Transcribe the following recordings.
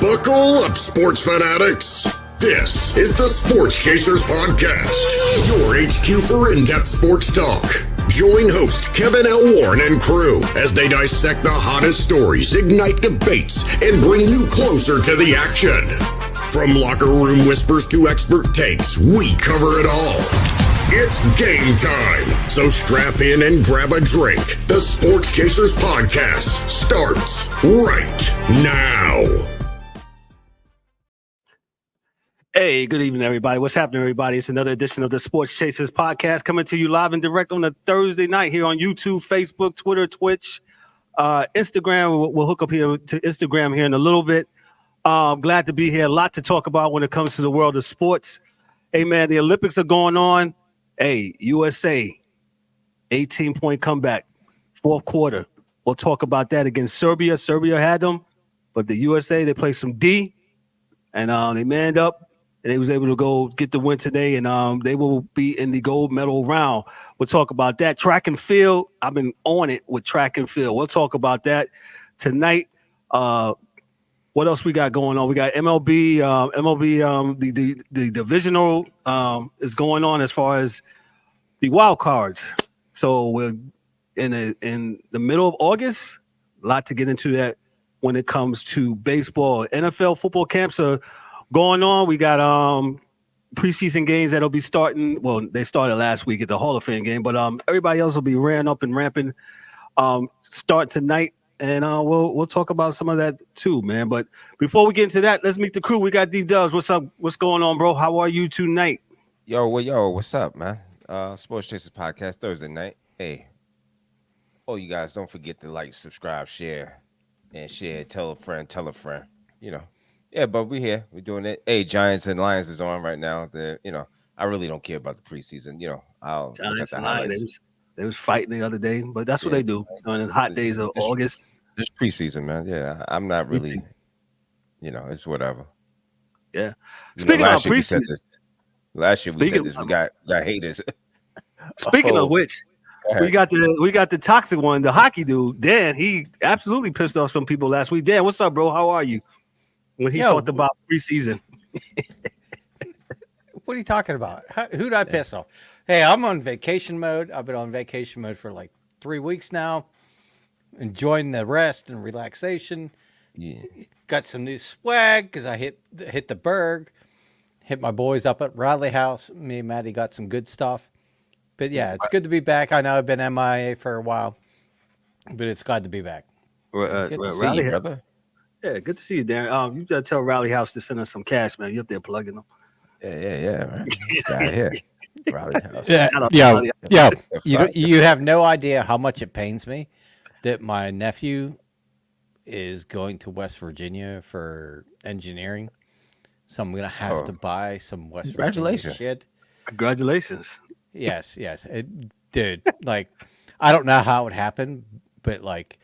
Buckle up, sports fanatics. This is the Sports Chasers Podcast, your HQ for in-depth sports talk. Join host Kevin L. Warren and crew as they dissect the hottest stories, ignite debates, and bring you closer to the action. From locker room whispers to expert takes, we cover it all. It's game time, so strap in and grab a drink. The Sports Chasers Podcast starts right now. Hey, good evening, everybody. What's happening, everybody? It's another edition of the Sports Chasers Podcast coming to you live and direct on a Thursday night here on YouTube, Facebook, Twitter, Twitch, Instagram. We'll hook up here to Instagram here in a little bit. Glad to be here. A lot to talk about when it comes to the world of sports. Hey, man, the Olympics are going on. Hey, USA, 18-point comeback, fourth quarter. We'll talk about that against Serbia. Serbia had them, but the USA, they played some D, and they manned up. And they was able to go get the win today, and they will be in the gold medal round. We'll talk about that. Track and field, I've been on it with track and field. We'll talk about that tonight. What else we got going on? We got MLB. The divisional is going on as far as the wild cards. So we're in the middle of August. A lot to get into that when it comes to baseball. NFL football camps are going on. We got preseason games that'll be starting. Well, they started last week at the Hall of Fame game, but everybody else will be ramping start tonight, and we'll talk about some of that too, man. But before we get into that, let's meet the crew. We got D-Dubs. What's up? What's going on, bro? How are you tonight? Yo, what's up, man? Sports Chasers Podcast Thursday night. Hey, you guys, don't forget to like, subscribe, share, and share. Tell a friend. You know. Yeah, but we're here. We're doing it. Hey, Giants and Lions is on right now. I really don't care about the preseason. I'll Giants and Lions. They was fighting the other day, but that's what they do on the hot days of August. It's preseason, man. Yeah, I'm not really. It's whatever. Yeah. Speaking of preseason, last year we said this. We got haters. Speaking of which, we got the toxic one, the hockey dude. Dan, he absolutely pissed off some people last week. Dan, what's up, bro? How are you? When he talked about preseason. What are you talking about? Who'd I piss off? Hey, I'm on vacation mode. I've been on vacation mode for like 3 weeks now. Enjoying the rest and relaxation. Yeah. Got some new swag because I hit the Berg. Hit my boys up at Riley House. Me and Maddie got some good stuff. But yeah, it's good to be back. I know I've been MIA for a while, but it's glad to be back. Good to see you, brother. Yeah, good to see you, Darren. You gotta tell Rally House to send us some cash, man. You up there plugging them? Yeah, man. This guy here, Rally House. Yeah. You have no idea how much it pains me that my nephew is going to West Virginia for engineering, so I'm gonna have to buy some West Virginia shit. Congratulations. Yes, dude. Like, I don't know how it happened, but like,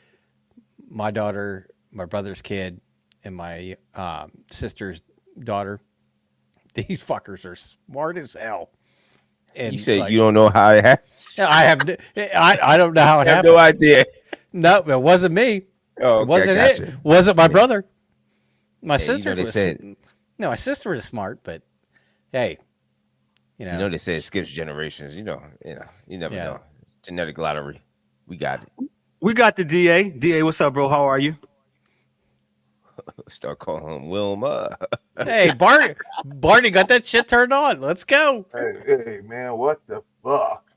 my daughter, my brother's kid, and my sister's daughter, these fuckers are smart as hell. And you say you don't know how it happened? I don't know how it happened. No idea. No, it wasn't me. Oh, okay, it wasn't gotcha. it. Wasn't my brother. My sister was. No, my sister was smart, but hey, they say it skips generations. You never know. Genetic lottery. We got it. We got the DA. DA, what's up, bro? How are you? Start calling him Wilma. Hey, Barney got that shit turned on. Let's go. Hey, man, what the fuck?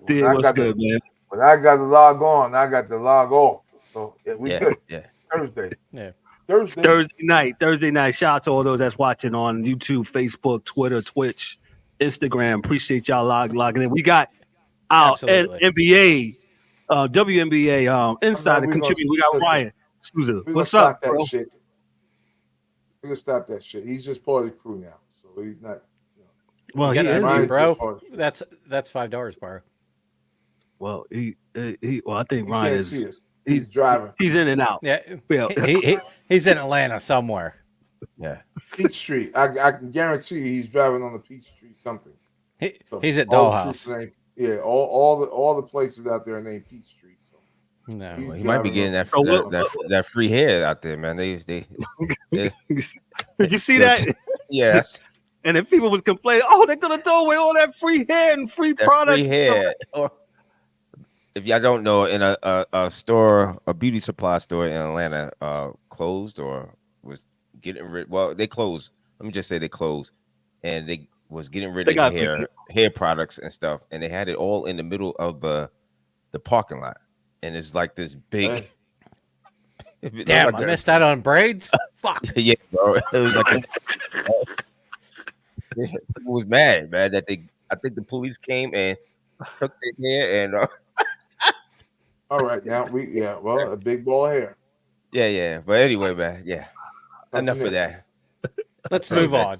DA, what's good, man? When I got to log on, I got to log off. So we good. Yeah. Thursday. Yeah. Thursday night. Shout out to all those that's watching on YouTube, Facebook, Twitter, Twitch, Instagram. Appreciate y'all logging in. We got our NBA, WNBA insider contributing. We got Ryan. What's up, bro? We're gonna stop that shit. He's just part of the crew now, so he's not. Well, he is, bro. That's $5, bro. Well, I think Ryan is. He's driving. He's in and out. Yeah, he's in Atlanta somewhere. Yeah, Peachtree. I can guarantee you he's driving on the Peachtree something. He's at Dollhouse. Yeah, all the places out there are named Peachtree. So No. He's He might be getting that So that free hair out there, man. They Did you see that? yeah, And if people was complaining, oh, they're gonna throw away all that free hair and free that products. free hair. Or if y'all don't know, in a store, a beauty supply store in Atlanta, closed or was getting rid. Well, they closed. Let me just say they closed, and they was getting rid They of got hair products and stuff, and they had it all in the middle of the parking lot, and it's like this big. Hey. Damn, I missed out on braids. Fuck. Yeah, bro. It was like people was mad, man. That I think the police came and took their hair and All right, now a big ball of hair. yeah. But anyway, man, yeah. Enough of that. Let's move on.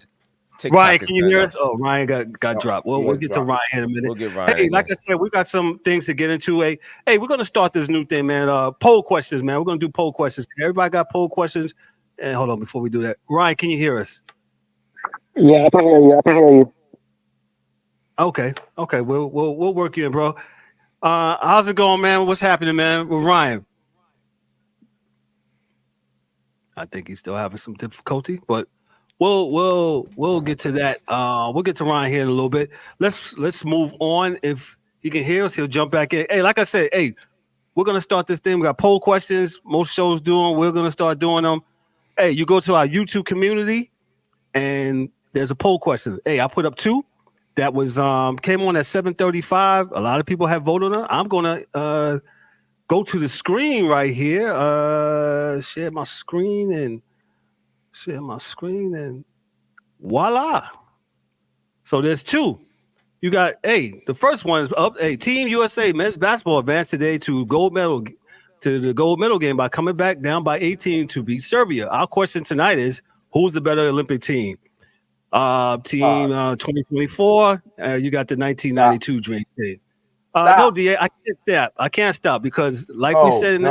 TikTok Ryan, is can you hear us? nuts. Oh, Ryan got dropped. We'll get to Ryan in a minute. We'll get Ryan. Hey, like I said, we got some things to get into. Hey, we're gonna start this new thing, man. Poll questions, man. We're gonna do poll questions. Everybody got poll questions. And hold on, before we do that, Ryan, can you hear us? Yeah, I can hear you. Okay. We'll work you in, bro. How's it going, man? What's happening, man? With Ryan? I think he's still having some difficulty, but we'll get to that. We'll get to Ryan here in a little bit. Let's move on. If he can hear us, he'll jump back in. Hey, like I said, we're gonna start this thing. We got poll questions. Most shows do them. We're gonna start doing them. Hey, you go to our YouTube community, and there's a poll question. Hey, I put up 2. That was came on at 7:35. A lot of people have voted on it. I'm gonna go to the screen right here. Share my screen and voila. So there's 2. You got the first one is up. Team USA men's basketball advanced today to the gold medal game by coming back down by 18 to beat Serbia. Our question tonight is, who's the better Olympic team? Team 2024. You got the 1992 Dream Team. No, DA, I can't stop because, like we said in the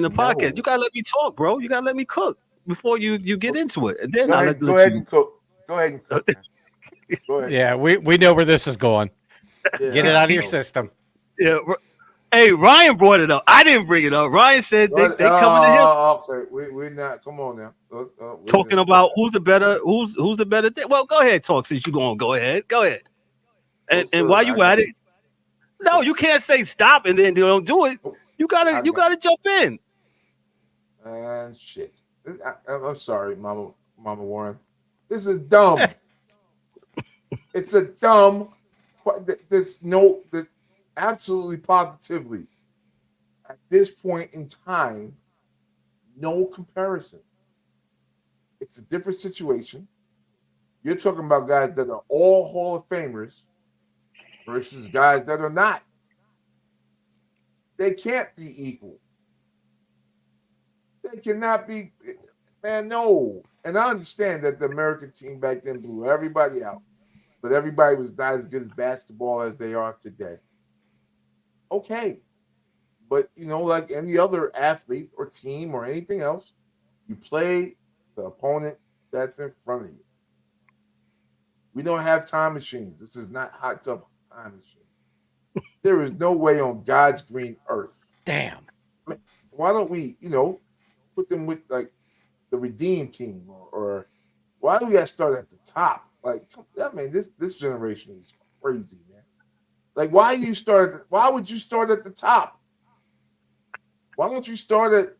podcast, you gotta let me talk, bro. You gotta let me cook before you get into it, and then I'll let Go ahead you and cook. Go ahead and cook. Go ahead. Yeah, we know where this is going. Yeah, Get it out of your system. Yeah. Hey, Ryan brought it up. I didn't bring it up. Ryan said they coming to him. Okay, we're not. Come on now. Talking about who's the better thing. Well, go ahead, talk since you're going. Go ahead. And while you at it, no, you can't say stop and then they don't do it. You gotta jump in. And shit. I'm sorry, Mama Warren. This is dumb. It's a dumb. There's absolutely positively at this point in time, no comparison. It's a different situation. You're talking about guys that are all Hall of Famers versus guys that are not. They can't be equal. They cannot be, man, no. And I understand that the American team back then blew everybody out, but everybody was not as good as basketball as they are today. Okay. But, like any other athlete or team or anything else, you play the opponent that's in front of you. We don't have time machines. This is not hot tub time machine. There is no way on God's green earth. Damn. Why don't we, put them with like the Redeem team or why do we got to start at the top? Like, I mean, this generation is crazy, man. Like, why would you start at the top? Why don't you start at,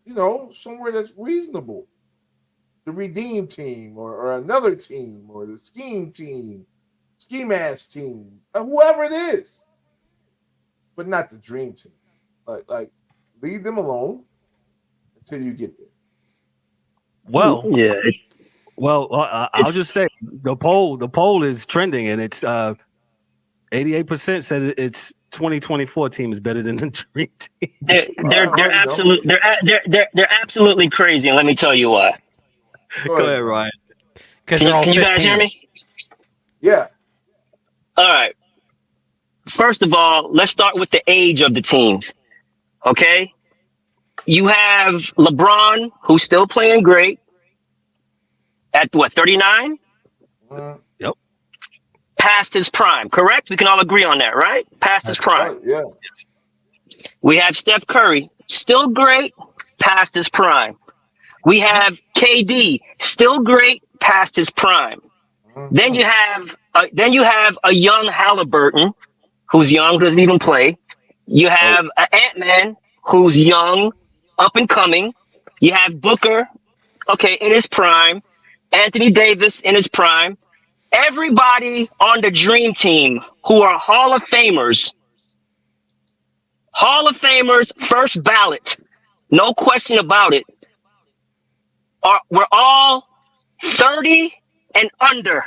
somewhere that's reasonable? The Redeem team or another team or the scheme team, scheme ass team, whoever it is. But not the dream team. Like leave them alone until you get there. Well, Yeah. I'll just say the poll is trending, and it's 88% said it's 2024 team is better than the dream team. They're absolutely crazy, and let me tell you why. Go ahead, Ryan. Because Can you guys hear me? Yeah. All right. First of all, let's start with the age of the teams. Okay. You have LeBron, who's still playing great at 39? Yep. Past his prime, correct? We can all agree on that, right? Past his prime. Right, yeah. We have Steph Curry, still great, past his prime. We have KD, still great, past his prime. Then you have a young Halliburton, who's young, doesn't even play. You have an Ant-Man, who's young, up and coming. You have Booker, okay, in his prime. Anthony Davis in his prime. Everybody on the Dream Team who are Hall of Famers, first ballot, no question about it, we're all 30 and under.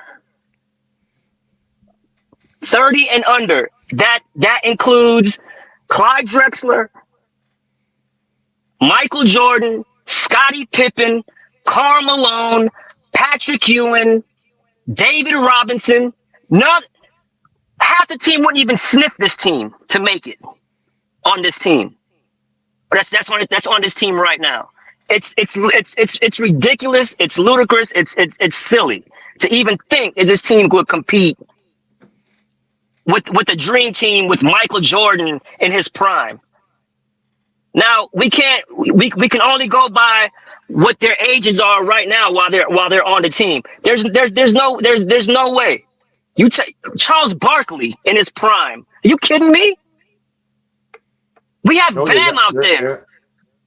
30 and under. That includes Clyde Drexler, Michael Jordan, Scottie Pippen, Karl Malone, Patrick Ewing, David Robinson. Half the team wouldn't even sniff this team to make it on this team. That's on this team right now. It's ridiculous. It's ludicrous. It's silly to even think that this team could compete with the Dream Team with Michael Jordan in his prime. Now we can only go by what their ages are right now while they're on the team. There's no way. You take Charles Barkley in his prime. Are you kidding me? We have Bam out there.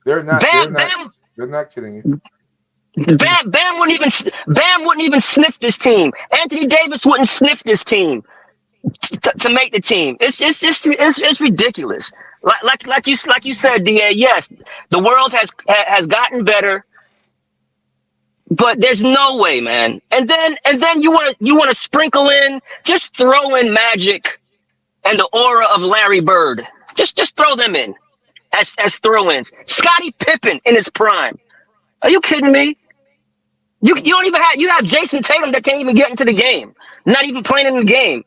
They're not. Bam. They're not kidding you. Bam wouldn't even sniff this team. Anthony Davis wouldn't sniff this team to make the team. It's ridiculous. Like you said, Da. Yes, the world has gotten better, but there's no way, man. And then you want to sprinkle in, just throw in Magic and the aura of Larry Bird. Just throw them in as throw-ins. Scottie Pippen in his prime. Are you kidding me? You don't even have Jason Tatum that can't even get into the game. Not even playing in the game.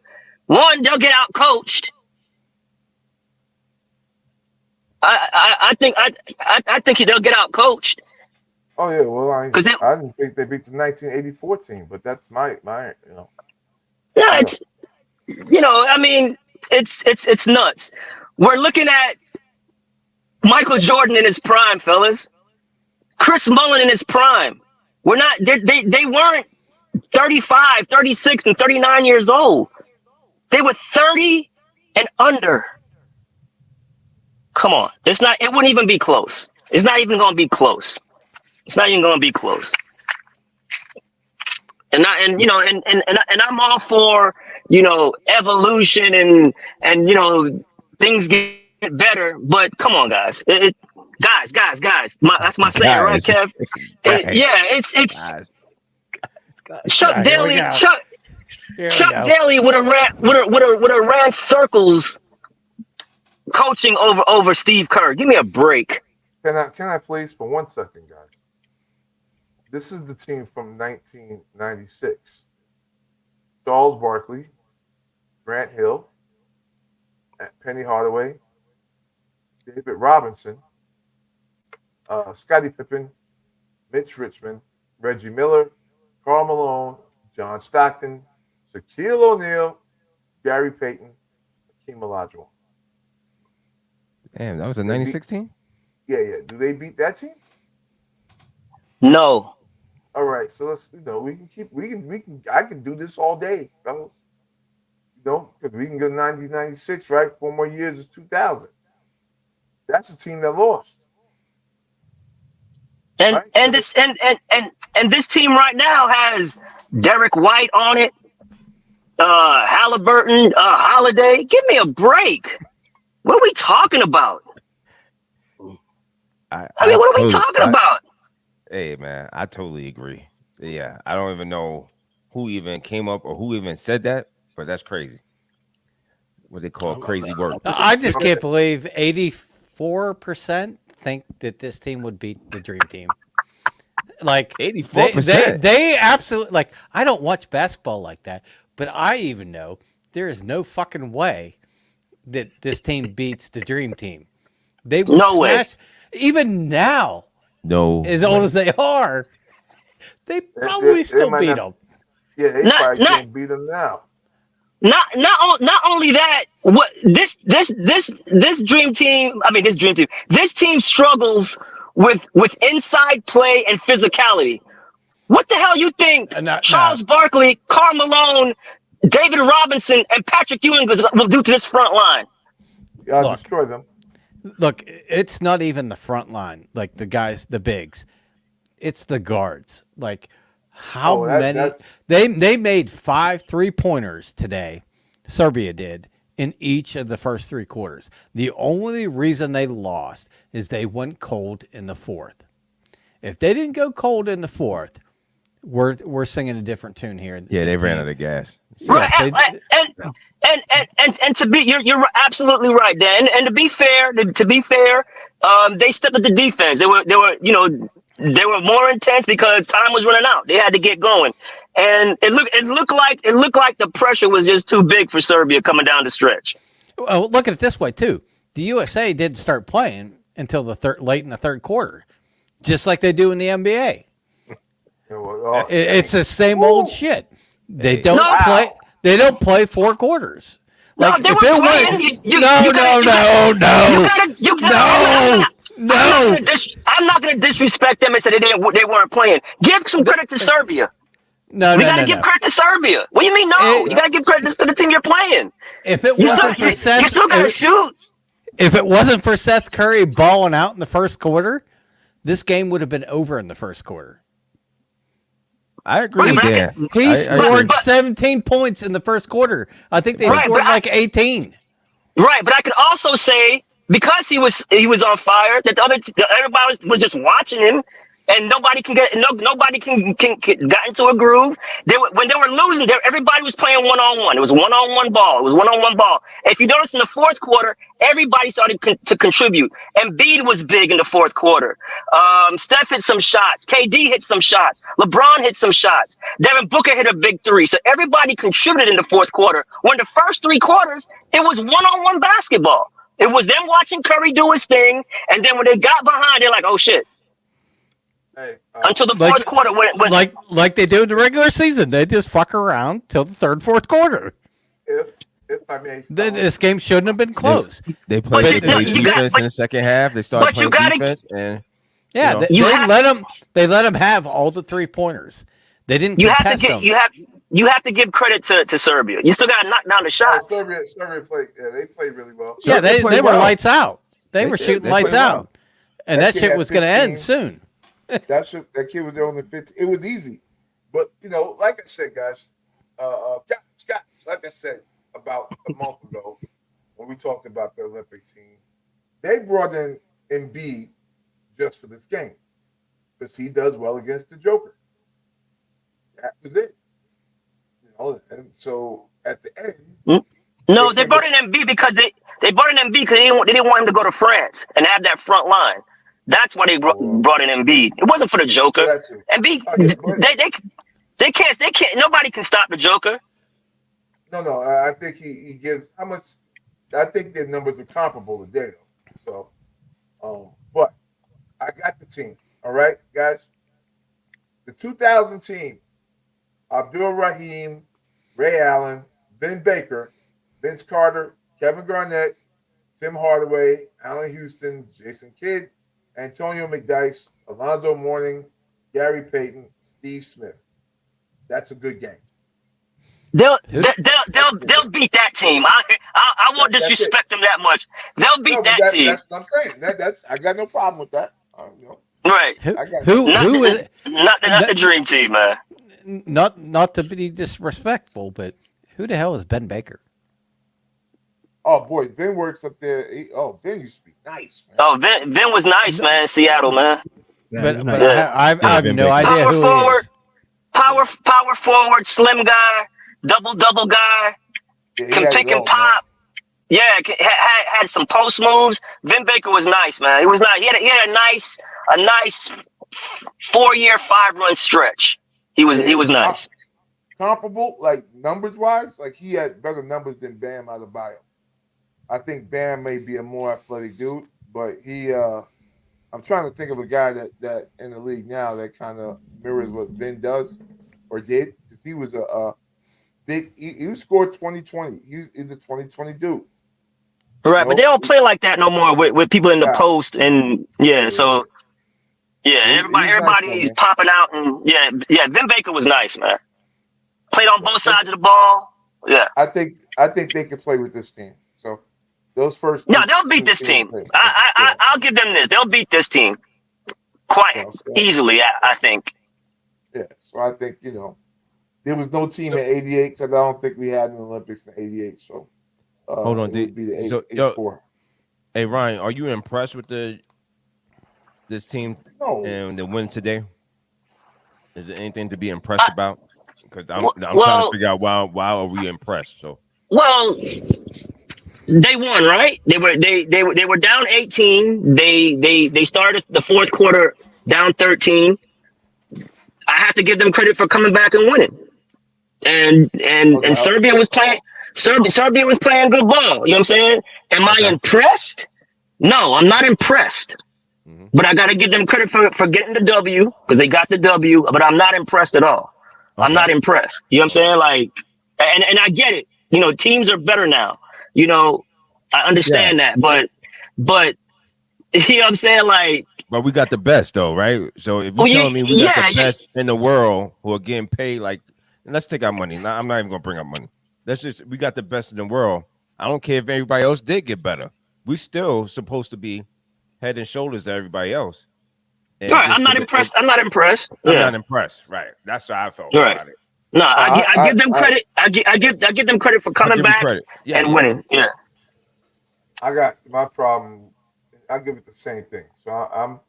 One, they'll get out coached. I think they'll get out coached. Oh yeah, well I didn't think they beat the 1984 team, but that's my. Yeah, I mean, it's nuts. We're looking at Michael Jordan in his prime, fellas. Chris Mullin in his prime. They weren't 35, 36, and 39 years old. They were 30 and under. Come on. It wouldn't even be close. It's not even going to be close. It's not even going to be close. And I'm all for, evolution and things get better, but come on, guys. Guys. That's my saying, right, Kev? It's Chuck Daly. Chuck Daly would have ran circles coaching over Steve Kerr. Give me a break. Can I please for 1 second, guys? This is the team from 1996. Charles Barkley, Grant Hill, Penny Hardaway, David Robinson, Scottie Pippen, Mitch Richmond, Reggie Miller, Karl Malone, John Stockton, Shaquille O'Neal, Gary Payton, Hakeem Olajuwon. Damn, that was a 96 team? Yeah. Do they beat that team? No. All right, so let's I can do this all day, fellas. Because we can go 1996, right? 4 more years is 2000. That's a team that lost. And right? and this team right now has Derek White on it, Halliburton, Holiday. Give me a break. What are we talking about? What are we talking about? Hey, man, I totally agree. Yeah, I don't even know who even came up or who even said that, but that's crazy. What they call crazy work. I just can't believe 84% think that this team would beat the Dream Team. Like 84%. They absolutely, like, I don't watch basketball like that, but I even know there is no fucking way that this team beats the Dream Team. They would smash even now. No, as old as they are, they probably still beat them. Yeah, they probably can't beat them now. Not only that, what this dream team. I mean, this team struggles with inside play and physicality. What the hell you think No. Charles Barkley, Karl Malone, David Robinson, and Patrick Ewing will do to this front line? Y'all Look. destroy them. Look, it's not even the front line, like the guys, the bigs. It's the guards. Like how many they made 5 3-pointers today. Serbia did in each of the first 3 quarters. The only reason they lost is they went cold in the fourth. If they didn't go cold in the fourth, we're singing a different tune here. Yeah, they ran out of gas. Right, Yes, and to be you're absolutely right, Dan. And to be fair, they stepped up the defense. They were more intense because time was running out. They had to get going, and it looked like the pressure was just too big for Serbia coming down the stretch. Well, look at it this way too. The USA didn't start playing until late in the third quarter, just like they do in the NBA. It's the same old shit. They don't play. They don't play 4 quarters. Like no, if it was I'm not gonna disrespect them and say they weren't playing. Give some credit to Serbia. We gotta give credit to Serbia. What do you mean no? You gotta give credit to the team you're playing. If it wasn't for Seth, you still gotta shoot. If it wasn't for Seth Curry balling out in the first quarter, this game would have been over in the first quarter. I agree. He scored 17 points in the first quarter. I think they scored like 18. Right, but I could also say because he was on fire that everybody was just watching him, and nobody can got into a groove. When they were losing, everybody was playing 1-on-1. It was 1-on-1 ball. If you notice in the fourth quarter, everybody started to contribute. Embiid was big in the fourth quarter. Steph hit some shots. KD hit some shots. LeBron hit some shots. Devin Booker hit a big 3. So everybody contributed in the fourth quarter. When the first 3 quarters, it was 1-on-1 basketball. It was them watching Curry do his thing, and then when they got behind, they're like, "Oh shit." Hey, until the fourth quarter, when like they do in the regular season, they just fuck around till the third, fourth quarter. If I may, this game shouldn't have been close. They played defense in the second half. They started playing defense, and they let them have all the 3-pointers. They didn't. You have to give credit to Serbia. You still got to knock down the shots. Serbia played. Yeah, they played really well. Yeah, they were lights out. They were shooting lights out, and that shit was going to end soon. That kid was there only 15. It was easy, but like I said, guys, like I said about a month ago when we talked about the Olympic team, they brought in Embiid just for this game because he does well against the Joker. That was it. And so at the end, no, they brought in Embiid because they didn't want him to go to France and have that front line. That's why they brought in Embiid. It wasn't for the Joker. Embiid, they can't. Nobody can stop the Joker. No. I think he gives how much. I think their numbers are comparable today, though. So, but I got the team. All right, guys. The 2000 team: Abdul Rahim, Ray Allen, Ben Baker, Vince Carter, Kevin Garnett, Tim Hardaway, Allen Houston, Jason Kidd, Antonio McDyess, Alonzo Mourning, Gary Payton, Steve Smith. That's a good game. They'll beat that team. I won't disrespect them that much. They'll beat that team. That's what I'm saying. I got no problem with that. Right. Who is not the dream team, man. Not to be disrespectful, but who the hell is Ben Baker? Oh boy, Vin works up there. Vin used to be nice, man. Oh, Vin was nice, man. In Seattle, man. But I have no idea who he is. Power forward, slim guy, double guy, can pick and pop. Yeah, had some post moves. Vin Baker was nice, man. He was nice. He had a nice 4-year, 5-run stretch. He was nice. Comparable, like numbers wise, like he had better numbers than Bam Adebayo. I think Bam may be a more athletic dude, but I'm trying to think of a guy that in the league now that kind of mirrors what Vin does or did, because he was big. He scored 2020. He's the 2020 dude. Right, but Nope. they don't play like that no more with people in the Yeah. post and so everybody's nice, popping out and Vin Baker was nice, man. Played on both sides of the ball. Yeah. I think they can play with this team. So those first. Yeah, they'll beat this team. I'll give them this. They'll beat this team quite easily, I think. Yeah. So I think there was no team in '88 because I don't think we had an Olympics in '88. So hold on, it would be the so, 84. Hey Ryan, are you impressed with this team and the win today? Is there anything to be impressed about? Because I'm trying to figure out why are we impressed? So they won, right? They were down 18. They started the fourth quarter down 13. I have to give them credit for coming back and winning. And Serbia was playing. Serbia was playing good ball. You know what I'm saying? Am I impressed? No, I'm not impressed. Mm-hmm. But I got to give them credit for getting the W because they got the W. But I'm not impressed at all. Okay. I'm not impressed. You know what I'm saying? Like, and I get it. Teams are better now. I understand that. But you know what I'm saying? Like, but we got the best though, right? So if you're telling me we got the best in the world who are getting paid, like, let's take our money. Now, I'm not even gonna bring up money. We got the best in the world. I don't care if everybody else did get better. We still supposed to be head and shoulders to everybody else. And right. I'm not impressed. I'm not impressed. I'm not impressed. Right. That's how I felt about it. No, I give them credit. I give them credit for coming back and winning. Yeah. I got my problem. I give it the same thing. So I'm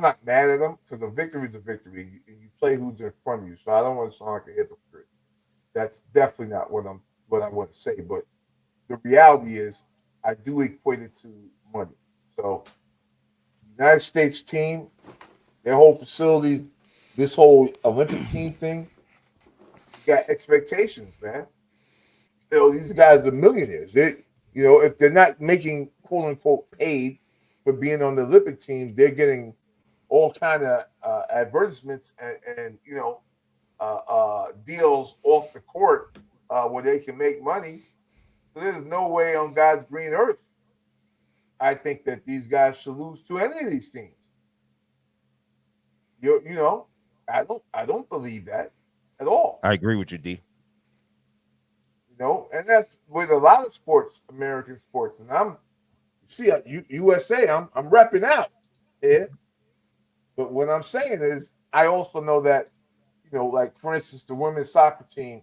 not mad at them because a victory is a victory. You play who's in front of you. So I don't want to sound like a hypocrite. That's definitely not what I want to say. But the reality is, I do equate it to money. So, United States team, their whole facility, this whole Olympic team thing, you got expectations, man. These guys are millionaires. If they're not making quote unquote paid for being on the Olympic team, they're getting all kind of advertisements and deals off the court where they can make money. So there's no way on God's green earth I think that these guys should lose to any of these teams. I don't believe that at all. I agree with you, D. And that's with a lot of sports, American sports. And USA, I'm repping out here. But what I'm saying is, I also know that, like for instance, the women's soccer team,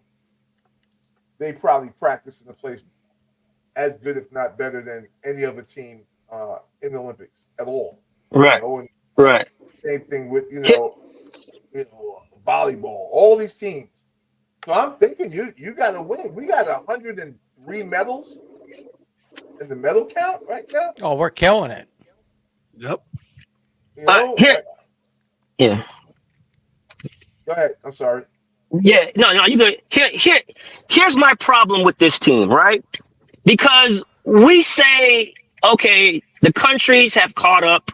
they probably practice in a place as good, if not better, than any other team in the Olympics at all. Right. Right. Same thing with volleyball. All these teams. So I'm thinking you got to win. We got 103 medals in the medal count right now. Oh, we're killing it. Yep. Yeah. Go ahead. I'm sorry. Yeah, no, you good. Here's my problem with this team, right? Because we say, okay, the countries have caught up,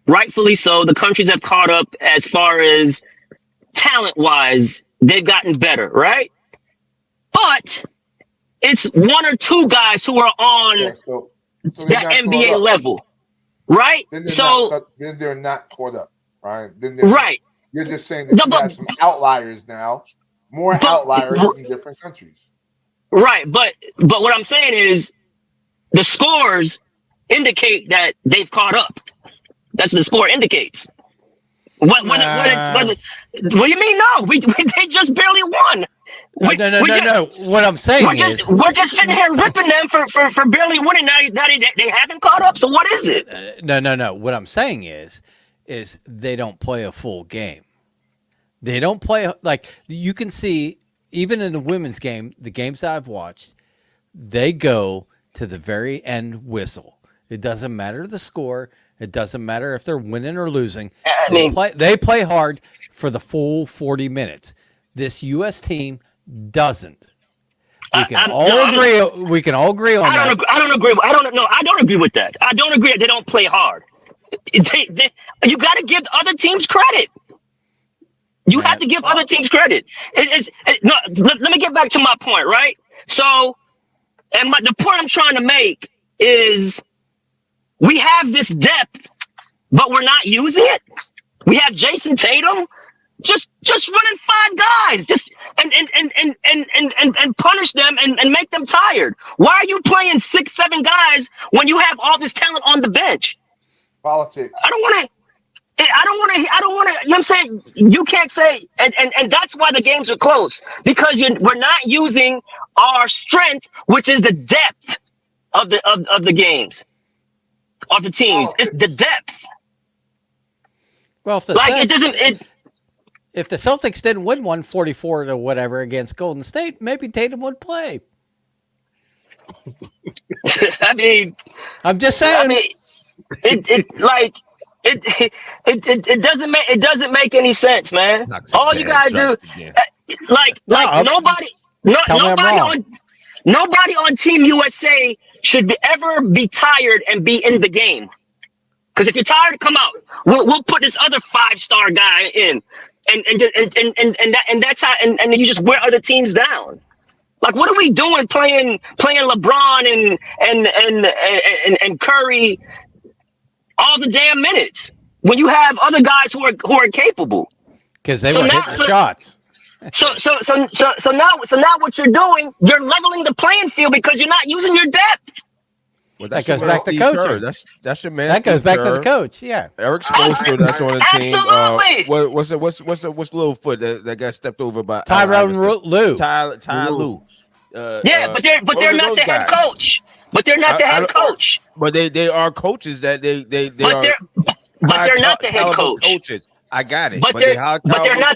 rightfully so. The countries have caught up as far as talent-wise. They've gotten better, right? But it's one or two guys who are on that NBA level, right? Then they're not caught up, right? Right. You're just saying that you have some outliers now, more outliers in different countries. Right, but what I'm saying is the scores indicate that they've caught up. That's what the score indicates. What do you mean? No, they just barely won. No. What I'm saying we're just sitting here ripping them for barely winning. Now they haven't caught up. So what is it? No. What I'm saying is they don't play a full game. They don't play like you can see even in the women's game, the games that I've watched, they go to the very end whistle. It doesn't matter the score. It doesn't matter if they're winning or losing. They play hard for the full 40 minutes. This U.S. team doesn't. We can all agree on that. I don't agree. I don't agree with that. I don't agree that they don't play hard. You got to give other teams credit. You have to give other teams credit. No, let me get back to my point, right? So, the point I'm trying to make is we have this depth, but we're not using it. We have Jason Tatum just running 5 guys, just and punish them and make them tired. Why are you playing 6, 7 guys when you have all this talent on the bench? Politics. I don't want to. You know what I'm saying? You can't say, and that's why the games are close, because we're not using our strength, which is the depth of the games, of the teams. It's the depth. Well, if the Celtics didn't win 144 to whatever against Golden State, maybe Tatum would play. I mean, I'm just saying. It doesn't make any sense, man. All you gotta do, nobody on Team USA should ever be tired and be in the game. Because if you're tired, come out. We'll put this other 5-star guy in, and that's how. And then you just wear other teams down. Like, what are we doing playing LeBron and Curry all the damn minutes when you have other guys who are capable? Because they were hitting the shots. So now what you're doing, you're leveling the playing field because you're not using your depth. Well, that goes back to coaching. That's your man. That goes back to the coach. Yeah. Eric Spoelstra, that's on the team. Absolutely. What's Littlefoot that got stepped over by Tyrone Lue? Ty Lue. But they're not the head coach. But they're not the head coach. But they are coaches that they but they're not the head coach. Coaches. I got it. But they're not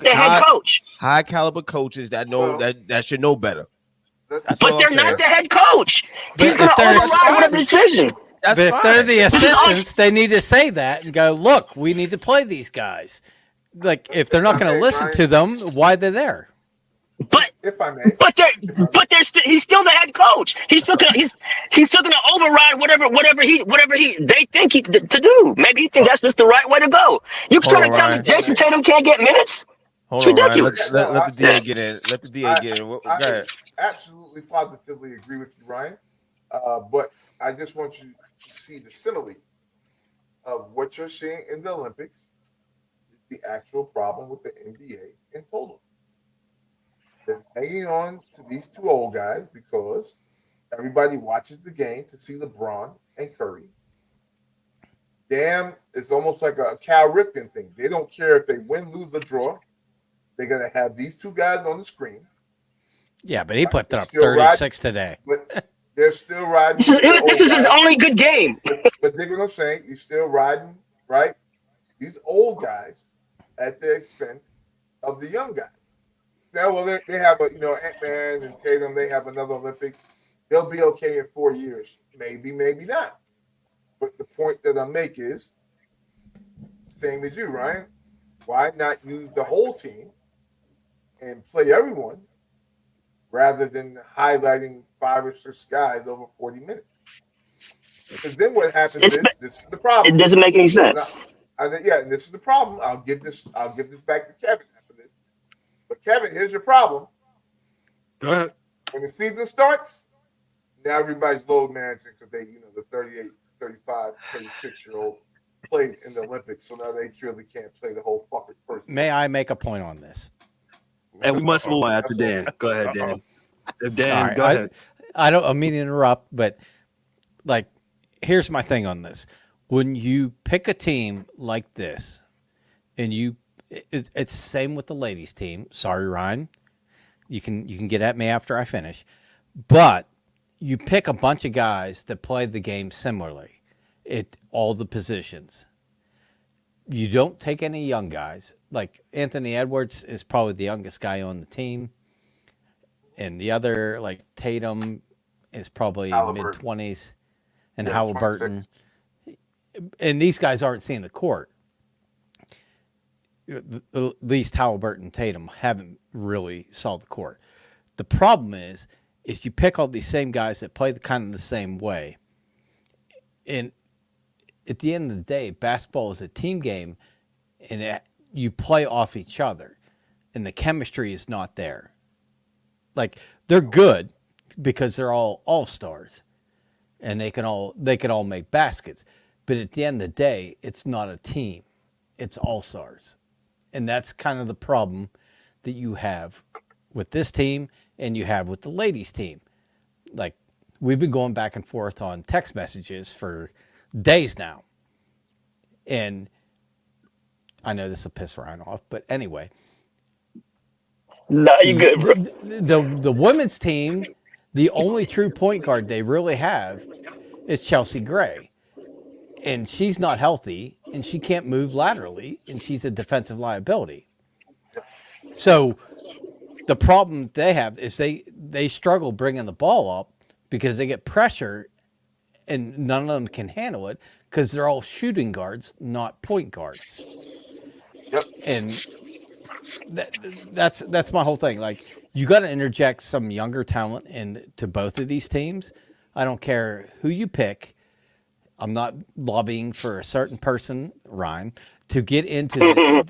the head coach. High caliber coaches that know that should know better. But they're not the head coach. He's going to override whatever decision. But if they're the assistants, they need to say that and go, look, we need to play these guys. Like, if they're not going to listen to them, why are they there? But if I may, he's still the head coach. He's still gonna override whatever they think to do. Maybe he thinks that's just the right way to go. You trying to tell me Jason Tatum can't get minutes? It's ridiculous. Let the DA get in. Let the DA get in. Go ahead. Absolutely, positively agree with you, Ryan. But I just want you to see the simile of what you're seeing in the Olympics is the actual problem with the NBA in total. They're hanging on to these 2 old guys because everybody watches the game to see LeBron and Curry. Damn, it's almost like a Cal Ripken thing. They don't care if they win, lose, or draw. They're going to have these 2 guys on the screen. Yeah, but he put up 36 today. But they're still riding. This is his only good game. But dig what I'm saying? You're still riding, right? These old guys at the expense of the young guys. Now, well, they have Ant-Man and Tatum. They have another Olympics. They'll be okay in 4 years. Maybe, maybe not. But the point that I make is, same as you, Ryan. Why not use the whole team and play everyone rather than highlighting 5 or 6 guys over 40 minutes? Because then what happens is this is the problem. It doesn't make any sense. And this is the problem. I'll give this back to Kevin after this. But Kevin, here's your problem. Go ahead. When the season starts, now everybody's load managing because they, the 38, 35, 36-year-old played in the Olympics, so now they really can't play the whole fucking first. May I make a point on this? And we must move on after Dan. Go ahead, Dan. Dan, right, go ahead. I don't mean to interrupt, but here's my thing on this. When you pick a team like this, and it's the same with the ladies team. Sorry, Ryan. You can get at me after I finish. But you pick a bunch of guys that play the game similarly at all the positions. You don't take any young guys. Like Anthony Edwards is probably the youngest guy on the team. And the other, like Tatum, is probably mid-20s. And Halliburton. And these guys aren't seeing the court. At least Halliburton and Tatum haven't really saw the court. The problem is you pick all these same guys that play kind of the same way. And at the end of the day, basketball is a team game, and you play off each other. and the chemistry is not there. Like, they're good because they're all stars, and they can all make baskets. But at the end of the day, it's not a team; it's all stars, and that's kind of the problem that you have with this team and you have with the ladies' team. Like, we've been going back and forth on text messages for days now, and I know this will piss Ryan off, but anyway. No, you good, bro. The women's team, the only true point guard they really have is Chelsea Gray. And she's not healthy, and she can't move laterally, and she's a defensive liability. So the problem they have is they struggle bringing the ball up because they get pressure, and none of them can handle it because they're all shooting guards, not point guards. Yep. And that's my whole thing. Like, you got to interject some younger talent into both of these teams. I don't care who you pick. I'm not lobbying for a certain person, Ryan, to get into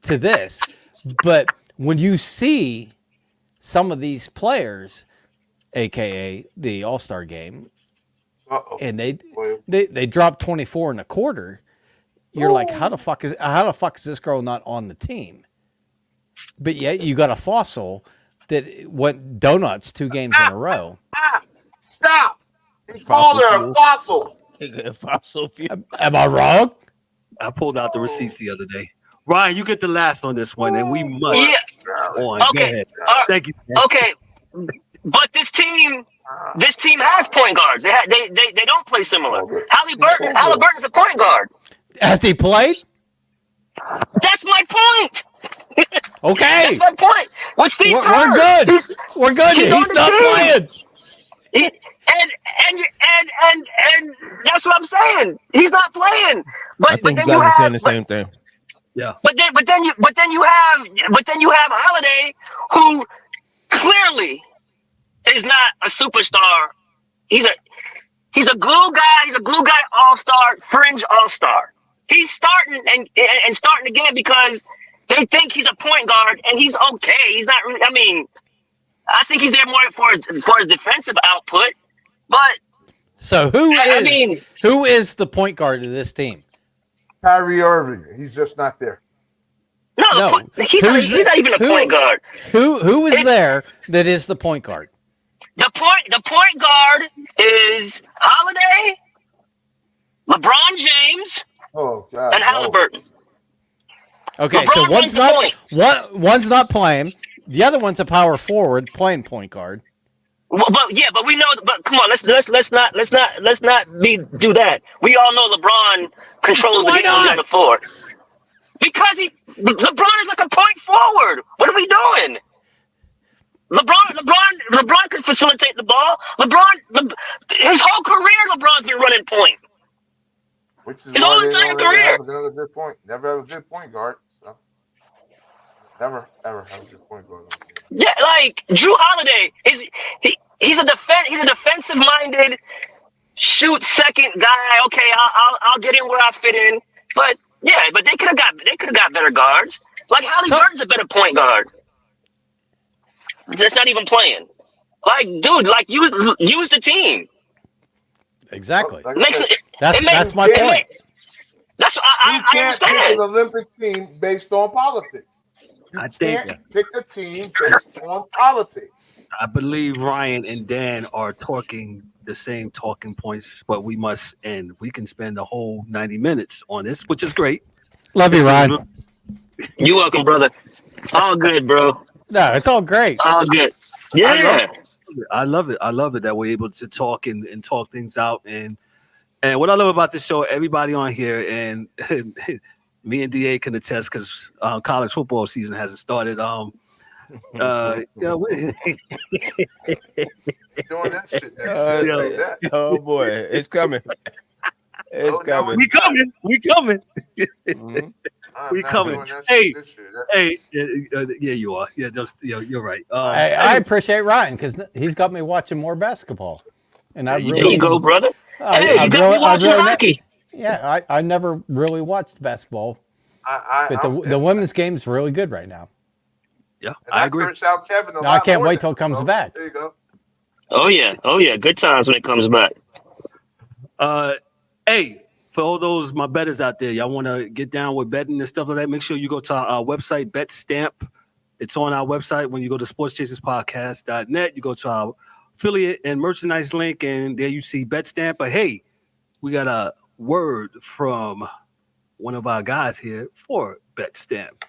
to this. But when you see some of these players, aka the All-Star game, and they drop 24 in a quarter, you're like, how the fuck is this girl not on the team? But yet you got a fossil that went donuts 2 games in a row. Stop! He called her a fossil. Am I wrong? I pulled out the receipts the other day. Ryan, you get the last on this one, and we must. Yeah. On. Okay. Go ahead. Thank you. Okay. But this team has point guards. They don't play similar. Halliburton's a point guard. Has he played? That's my point. Okay. That's my point. With Steve We're Kerr, good. We're good. He's not playing. And that's what I'm saying. He's not playing. But I think then you you guys are saying have the same thing. Yeah. But then you have Holiday, who clearly is not a superstar. He's a glue guy. He's a glue guy all-star, fringe all-star. He's starting and starting again because they think he's a point guard and he's okay. He's not really. I mean, I think he's there more for his defensive output. But so who is the point guard of this team? Kyrie Irving. He's just not there. No. He's not even a point guard. Who is there that is the point guard? The point guard is Holiday, LeBron James, and Halliburton. Okay, LeBron so one's not playing. The other one's a power forward playing point guard. Well, but we know. But come on, let's not do that. We all know LeBron controls the game on the floor because LeBron is like a point forward. What are we doing? LeBron can facilitate the ball. His whole career, LeBron's been running point. Which is his whole entire career. Never have a good point guard. So. Never ever have a good point guard. Yeah, like Drew Holiday he's a defensive minded shoot second guy. Okay, I'll get in where I fit in. But they could have got better guards. Like Halliburton's a better point guard. That's not even playing. Like, dude, use the team. Exactly. That's my point. That's what I can't understand. pick an Olympic team based on politics. You can't pick a team based on politics. I believe Ryan and Dan are talking the same talking points, but we must end. We can spend the whole 90 minutes on this, which is great. Love you, Ryan. You're welcome, brother. All good, bro. No, it's all great. All good. Yeah. I love it. I love it that we're able to talk and talk things out. And what I love about this show, everybody on here, and me and DA can attest because college football season hasn't started. Doing that shit next year. Oh boy, it's coming. It's coming. We coming. Mm-hmm. We coming. Hey, yeah, you are. Yeah, you're right. I appreciate Ryan because he's got me watching more basketball. And there you go, brother. Hey, you got me watching hockey. Yeah, I never really watched basketball. But the women's game is really good right now. Yeah, And I that agree. turns out Kevin a Now, I lot can't more wait than till it comes so, back. There you go. Oh yeah, good times when it comes back. Hey, for all those my bettors out there, y'all want to get down with betting and stuff like that, make sure you go to our website, BetStamp. It's on our website. When you go to sportschaserspodcast.net, you go to our affiliate and merchandise link, and there you see BetStamp. But hey, we got a word from one of our guys here for BetStamp.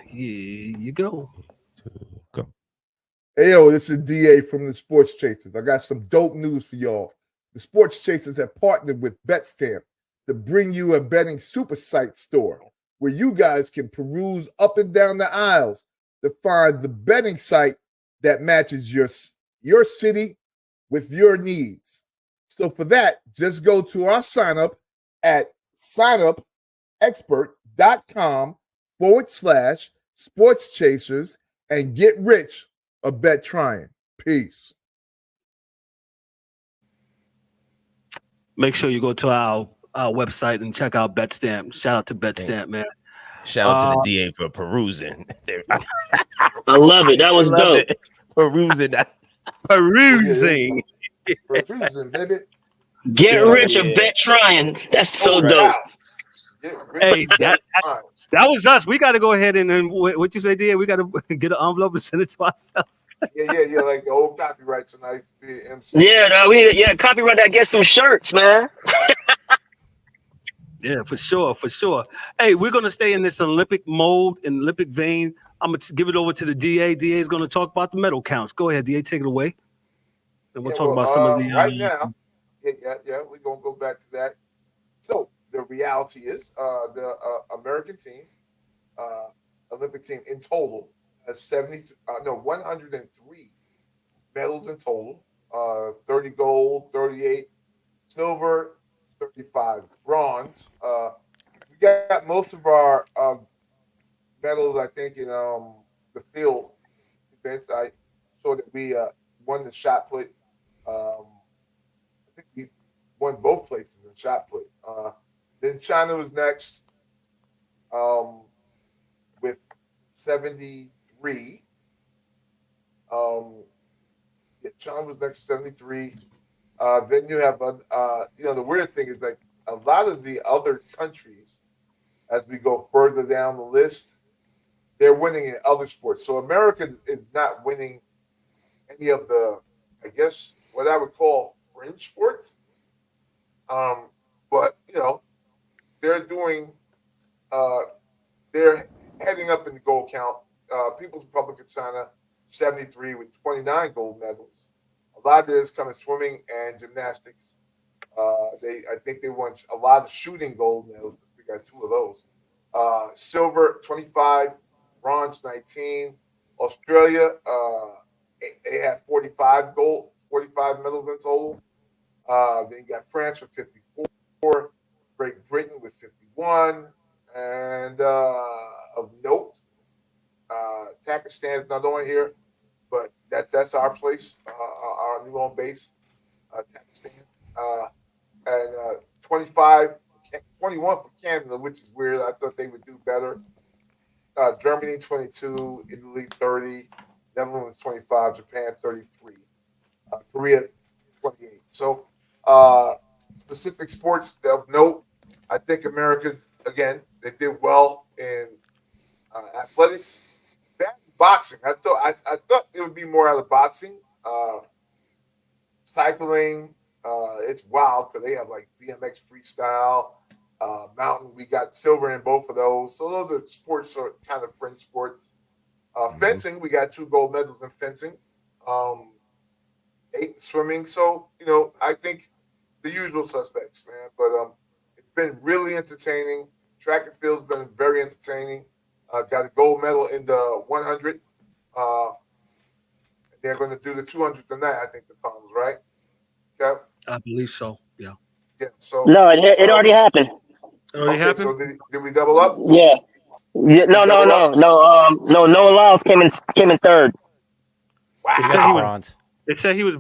Here you go. Go. Hey, yo, this is DA from the Sports Chasers. I got some dope news for y'all. The Sports Chasers have partnered with BetStamp to bring you a betting super site store where you guys can peruse up and down the aisles to find the betting site that matches your city with your needs. So for that, just go to our sign up at signupexpert.com/sports chasers and get rich or bet trying. Peace. Make sure you go to our website and check out BetStamp. Shout out to BetStamp, man. Shout out to the DA for perusing. I love it. That was Love dope. it. Perusing. Perusing. Perusing, baby. Get Yeah, rich or yeah. bet trying. That's so No dope. doubt. Get rich Hey, or bet trying. that was us. We got to go ahead and what you say, DA? We got to get an envelope and send it to ourselves. Yeah. Like the old copyrights when I used to be an MC. Yeah, copyright that. Get some shirts, man. Yeah, for sure. Hey, we're gonna stay in this Olympic mode, in Olympic vein. I'm gonna give it over to the DA. DA is gonna talk about the medal counts. Go ahead, DA, take it away. And we'll talk about some of the right now. Yeah. We're gonna go back to that. So the reality is, the American team, Olympic team in total has 103 medals in total. 30 gold, 38 silver, 35 bronze. We got most of our medals, I think, in the field events. I saw that we won the shot put. I think we won both places in shot put. Then China was next with 73. China was next 73. Then you have, the weird thing is like a lot of the other countries, as we go further down the list, they're winning in other sports. So America is not winning any of the, I guess, what I would call fringe sports. But they're doing, they're heading up in the gold count. People's Republic of China, 73 with 29 gold medals. A lot of it is coming swimming and gymnastics. I think they won a lot of shooting gold medals. We got 2 of those. Silver, 25, bronze, 19. Australia, they had 45 medals in total. Then you got France with 54, Great Britain with 51, and of note, Pakistan's not on here, but that's our place, our new home base, Pakistan, and 21 for Canada, which is weird. I thought they would do better. Germany 22, Italy 30, Netherlands 25, Japan 33, Korea 28. So specific sports of note, I think Americans, again, they did well in athletics. That boxing, I thought it would be more out of boxing. Cycling, it's wild because they have like BMX freestyle, mountain. We got silver in both of those. So those are sports, are kind of fringe sports. Fencing, we got 2 gold medals in fencing, 8 in swimming. So I think the usual suspects, man. But it's been really entertaining. Track and field's been very entertaining. Got a gold medal in the 100. They're going to do the 200 tonight, I think, the finals, right? Okay. I believe so. Yeah. Yeah. So No, it already happened. It already okay. happened? So did we double up? Yeah. No. double up? Noah Lyles came in third. It He said got he the was, bronze. it said he was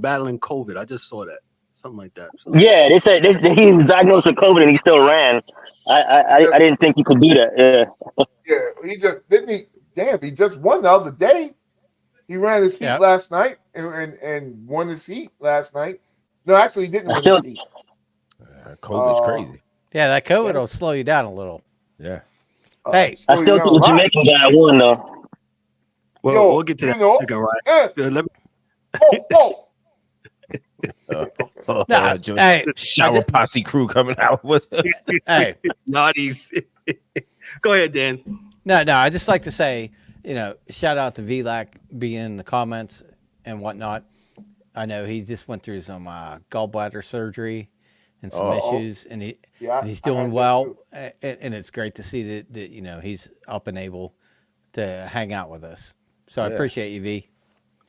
battling COVID. I just saw that. Something like that. So. Yeah, they said he was diagnosed with COVID and he still ran. I didn't think he could do that. Yeah. Yeah. He just didn't he. damn, he just won the other day. He ran his heat Yep. last night and won his heat last night. No, actually, he didn't I win still, his heat. COVID's crazy. Yeah, that COVID Yeah. will slow you down a little. Yeah. Hey. I slow you still down a think the lot. Jamaican guy won though. Well, Yo, we'll get to you that know, second, right? eh, Let me, oh. Uh, Okay. Nah, just hey, shower posse crew coming out with. hey, naughties. Go ahead, Dan. no. I just like to say, shout out to VLAC being in the comments and whatnot. I know he just went through some gallbladder surgery and some issues, and he's I doing had that well, too. and it's great to see that he's up and able to hang out with us. So I appreciate you, V.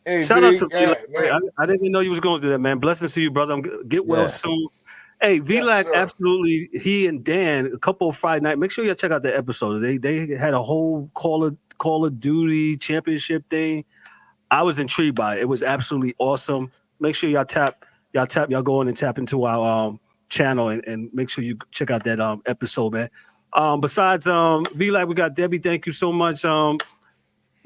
Hey, Shout out to big, yeah, VLAC. man. I didn't even know you was going to do that, man. Blessings to you, brother. Get well Yeah. soon. Hey, Yes, VLAC, sir. absolutely. He and Dan, a couple of Friday night. Make sure you check out the episode. They had a whole Call of Duty championship thing. I was intrigued by it. It was absolutely awesome. Make sure y'all go in and tap into our channel and make sure you check out that episode, man. Besides VLAC, we got Debbie. Thank you so much.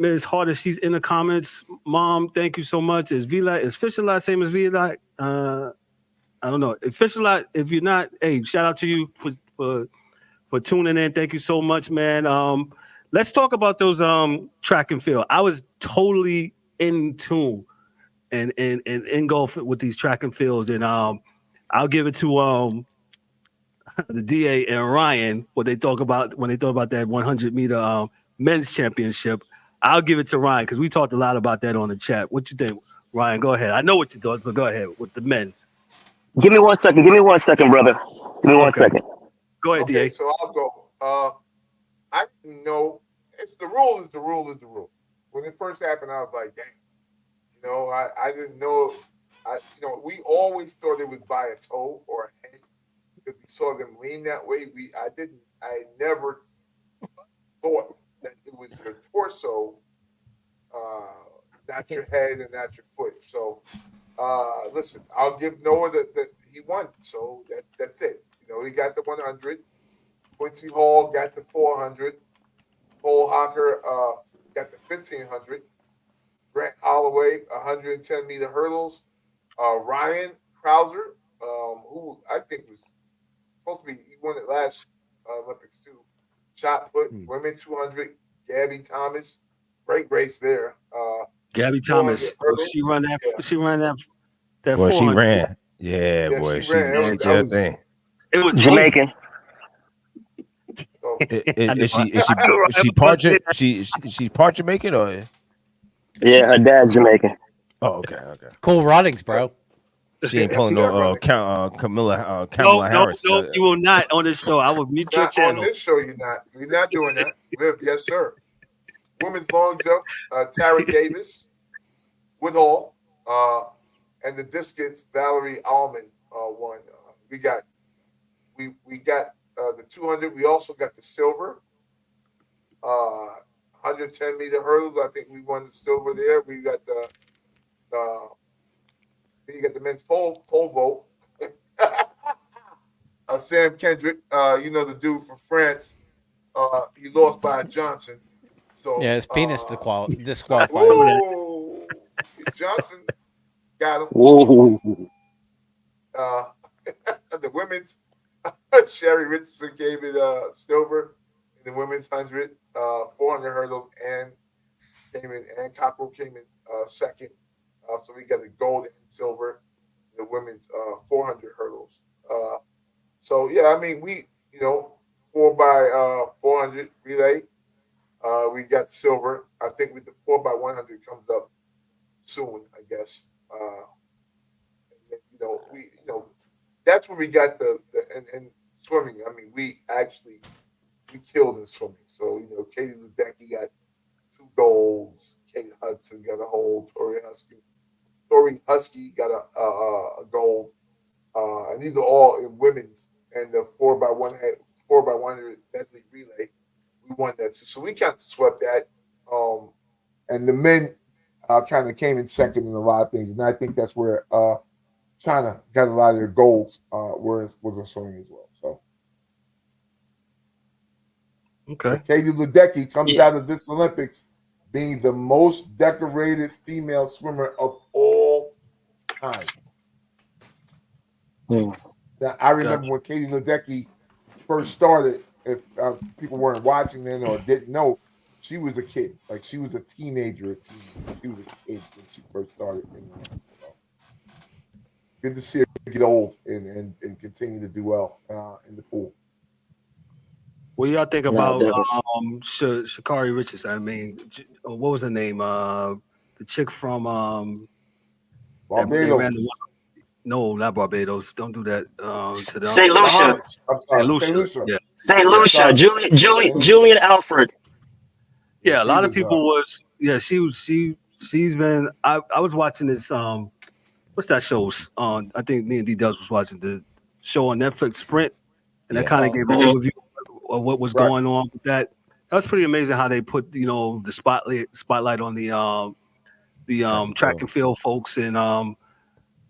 Ms. Harder, she's in the comments. Mom, thank you so much. Is Fisher Lot same as VLAC? I don't know. If Fisher Lot, if you're not, hey, shout out to you for tuning in. Thank you so much, man. Let's talk about those track and field. I was totally in tune and engulfed with these track and fields, and I'll give it to the DA and Ryan what they talk about when they thought about that 100-meter men's championship. I'll give it to Ryan because we talked a lot about that on the chat. What you think, Ryan? Go ahead. I know what you thought, but go ahead with the men's. Give me 1 second. Give me 1 second, brother. Give me one Okay. second. Go ahead, Okay, DA. so I'll go. I know it's the rule is the rule is the rule. When it first happened, I was like, dang. I didn't know. We always thought it was by a toe or a head because we saw them lean that way. I never thought that it was your torso, not your head and not your foot. So, listen, I'll give Noah that he won. So that's it. He got the 100. Quincy Hall got the 400. Cole Hocker got the 1500. Brett Holloway, 110-meter hurdles. Ryan Krauser, who I think was supposed to be, he won it last Olympics too. Shot put, women 200. Gabby Thomas, great race there. Gabby Thomas. She run that. Yeah. She ran that. Boy, 400. she ran. Yeah, boy, she ran. She did her thing. It was Jamaican. Is she part Jamaican or? Yeah, her dad's Jamaican. Oh, okay. Cool runnings, bro. She ain't pulling no Kamala Harris. No, you will not on this show. I will mute your channel. On this show, you're not. You're not doing that. Yes, sir. Women's long jump, Tara Davis, Woodhall, and the discus, Valerie Allman won. We got the 200. We also got the silver. 110-meter hurdles. I think we won the silver there. We got you got the men's pole vault. Sam Kendrick, the dude from France. He lost by Johnson. So yeah, his penis disqualified. Whoa, Johnson got him. Whoa. The women's Sherry Richardson gave it silver in the women's 100, 400 hurdles, and Cockrell came in second. So we got the gold and silver in the women's 400 hurdles. So yeah, I mean we 4x400 relay. We got silver. I think with the 4x100 comes up soon, I guess. That's where we got the and swimming. I mean, we killed in swimming. So Katie Ledecky got 2 golds. Kate Hudson got a hold. Tori Husky got a gold. And these are all in women's and the 4x100 medley relay. We won that too. So we kind of swept that. And the men kind of came in second in a lot of things. And I think that's where China got a lot of their golds was in swimming as well. So Okay. Katie Ledecky comes Yeah. out of this Olympics being the most decorated female swimmer of all time. Hmm. Now, I remember when Katie Ledecky first started, if people weren't watching then or didn't know, she was a kid. Like, she was a teenager. She was a kid when she first started in the Olympics. So, good to see her get old and continue to do well in the pool. What do y'all think No, about definitely. Sha'Carri Richardson? I mean, what was her name? The chick from they ran Barbados. the no, not Barbados. Don't do that to them. St. Lucia. Bahamas. I'm sorry. St. St. Lucia. Lucia. Yeah. St. Yeah, Lucia. sorry. Julian Alfred. Yeah, a she lot of was, people was she's been I was watching this what's that show on I think me and D Dubs was watching the show on Netflix Sprint and that Yeah. kind of gave an Mhm. overview of what was Right. going on with that. That was pretty amazing how they put the spotlight on the track and field folks and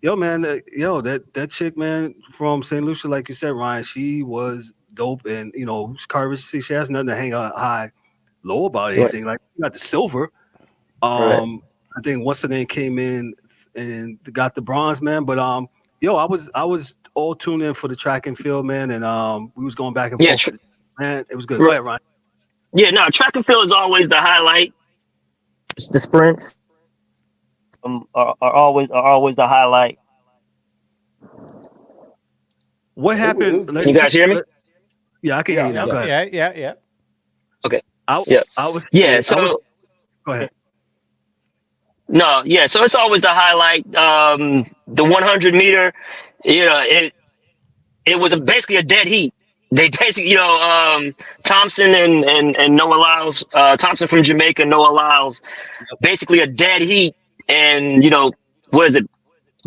yo man that chick man from St. Lucia like you said Ryan she was dope and Sha'Carri she has nothing to hang out high low about Right. anything like you got the silver. Right. I think what's the name came in and got the bronze, man. But I was all tuned in for the track and field, man, and we was going back and Yeah, forth. Man, it was good. Right. Go ahead, Ryan. Yeah, no, track and field is always the highlight. The sprints are always the highlight. What happened? was- You guys hear me? Yeah, I can hear you now. Go ahead. Yeah. Okay. I Yeah. was. Yeah. So Go ahead. no, yeah. So it's always the highlight. The 100 meter, it was basically a dead heat. They basically, Thompson and Noah Lyles, Thompson from Jamaica, Noah Lyles, basically a dead heat, and what is it,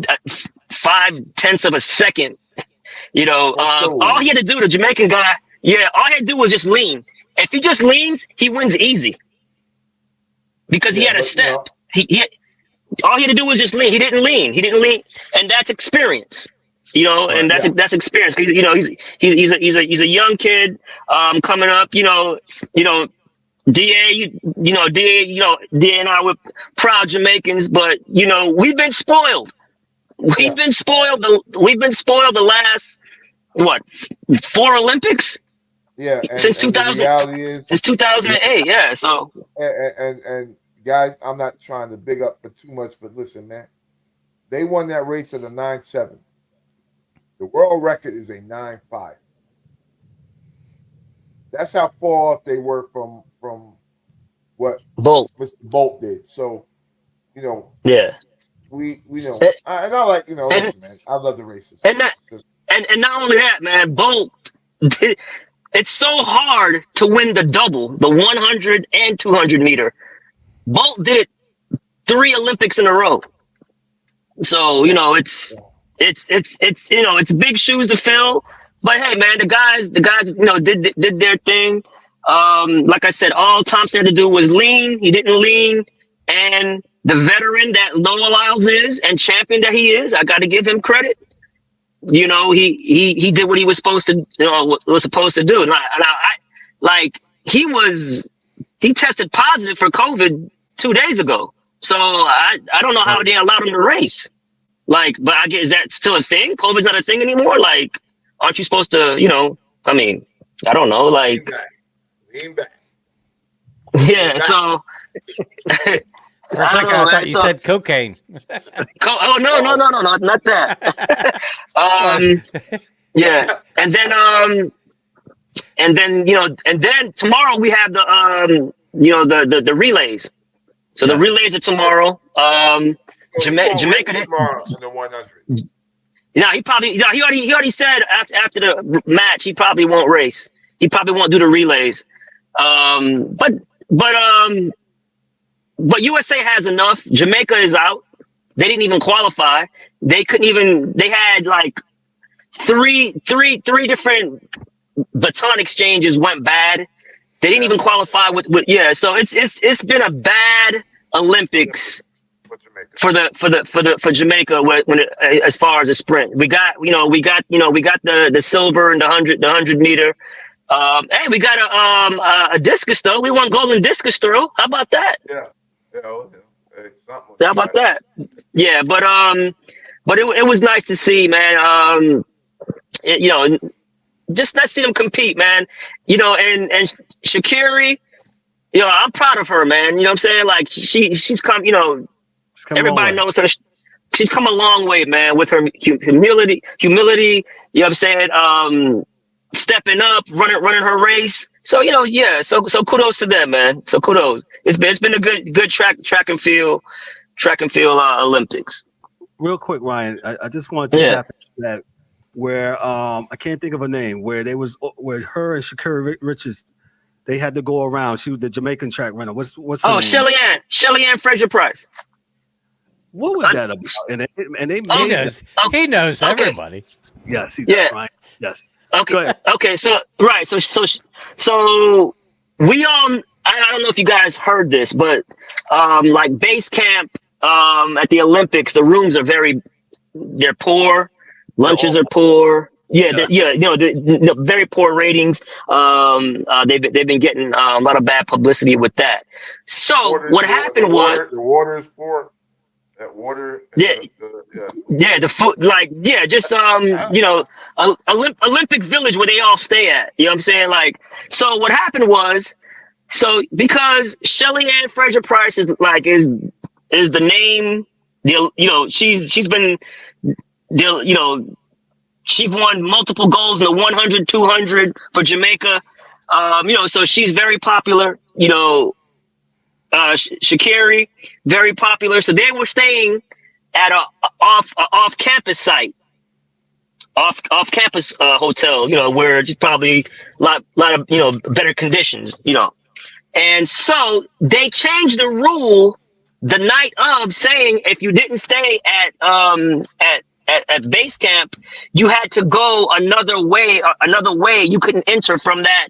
0.5 of a second. All he had to do, the Jamaican guy, all he had to do was just lean. If he just leans, he wins easy because he had a step. All he had to do was just lean. He didn't lean, and that's experience. And that's experience. He's a young kid coming up. DA, DA and I were proud Jamaicans, but we've been spoiled. We've been spoiled the last 4 Olympics. Yeah, since 2000. The reality is, since 2008. Yeah, so and guys, I'm not trying to big up for too much, but listen, man, they won that race at a 9.7. The world record is a 9.5. That's how far off they were from what Bolt. Mr. Bolt did. So, Yeah. we know, and I like, listen, man, I love the races. And not only that, man, Bolt did. It's so hard to win the double, the 100 and 200 meter. Bolt did it 3 Olympics in a row. So, it's big shoes to fill. But hey, man, the guys, did their thing. Like I said, all Thompson had to do was lean. He didn't lean. And the veteran that Noah Lyles is and champion that he is, I got to give him credit. He did what he was supposed to do. And he tested positive for COVID 2 days ago. So I don't know how they allowed him to race. But I guess, is that still a thing? COVID's not a thing anymore. Aren't you supposed to? I mean, I don't know. Lean back. Yeah. So. For a second, I thought you said cocaine. Oh no, not that. Yeah, and then tomorrow we have the relays. So the relays are tomorrow. Jamaica tomorrow in the 100. He already said after the match he probably won't race. He probably won't do the relays. But USA has enough. Jamaica is out. They didn't even qualify. They couldn't even. They had three different baton exchanges went bad. They didn't even qualify with. So it's been a bad Olympics for Jamaica as far as a sprint. We got the silver and the 100 meter. Hey, we got a discus throw. We won golden discus throw. How about that? Yeah. Hey, something How like about that. that? Yeah, but it was nice to see, man. You know, just not see them compete, man. You know, and Shakiri, you know, I'm proud of her, man. You know what I'm saying? Like she's come, you know, It's come a long everybody way. knows her. She's come a long way, man, with her humility. You know what I'm saying? Stepping up, running her race. So, you know, yeah. So kudos to them, man. So kudos. It's been a good track and field Olympics. Real quick, Ryan, I just wanted to Yeah. tap into that where I can't think of her name, where her and Shakira Richards, they had to go around. She was the Jamaican track runner. What's her Oh, name? Shelly Ann Fraser Price. What was that about? And they Oh, made He knows Okay. everybody. yes, he Yeah. does, Ryan. Yes. Go Okay. ahead. Okay. So right. So we all. I don't know if you guys heard this, but like base camp at the Olympics, the rooms are they're poor, lunches are poor. Yeah, Yeah. you know, the very poor ratings. They've been getting a lot of bad publicity with that. So what happened was, the water is poor. That water. yeah, yeah, the food, like, yeah, just you know, Olympic Village where they all stay at. You know what I'm saying? Like, so what happened was, so because Shelly Ann Fraser Price is the name, you know, she's been, you know, she won multiple golds in the 100, 200 for Jamaica. You know, so she's very popular. You know, Shakiri, very popular. So they were staying at a off campus site, off campus hotel. You know, where it's probably lot of, you know, better conditions. You know, and so they changed the rule the night of, saying if you didn't stay at base camp, you had to go another way. You couldn't enter from that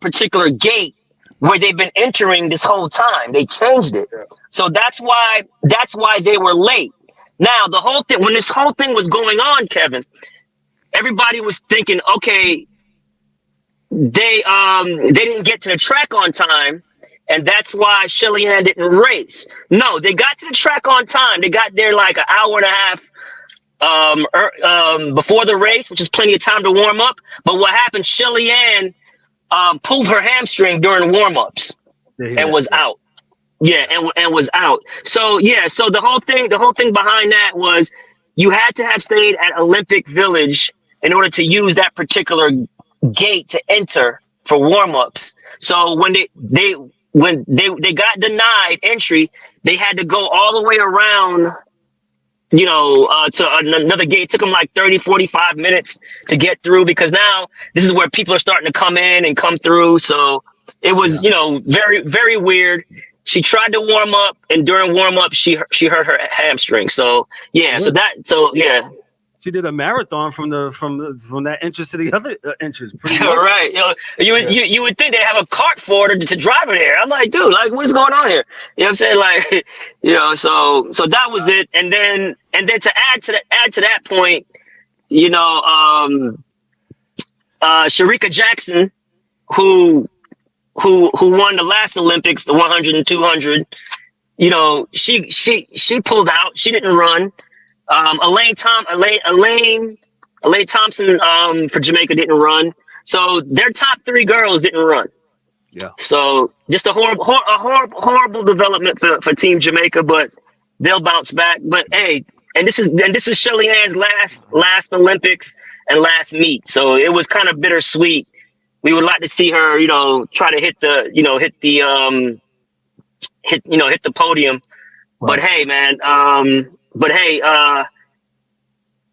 particular gate where they've been entering this whole time. They changed it. Yeah. So that's why they were late. Now, when this whole thing was going on, Kevin, everybody was thinking, okay, they didn't get to the track on time, and that's why Shelly Ann didn't race. No, they got to the track on time. They got there like an hour and a half before the race, which is plenty of time to warm up. But what happened? Shelly Ann pulled her hamstring during warm-ups and was out. Yeah, and was out. So yeah, so the whole thing behind that was you had to have stayed at Olympic Village in order to use that particular gate to enter for warm-ups. So when they got denied entry, they had to go all the way around, you know, to another gate. It took them like 30, 45 minutes to get through, because now this is where people are starting to come in and come through. So it was, you know, very, very weird. She tried to warm up, and during warm up, she hurt her hamstring. So yeah, yeah. She did a marathon from that entrance to the other entrance. Pretty much. Right. You know, you would think they have a cart for her to drive her there. I'm like, dude, like, what's going on here? You know what I'm saying? Like, you know, so that was it. And then to add to that point, you know, Sharika Jackson, who won the last Olympics, the 100 and 200, you know, she pulled out. She didn't run. Elaine Thompson for Jamaica didn't run. So their top three girls didn't run. Yeah. So just a horrible development for Team Jamaica, but they'll bounce back. But hey, and this is Shelly Ann's last Olympics and last meet. So it was kind of bittersweet. We would like to see her, you know, try to hit the podium. Right. But hey, man,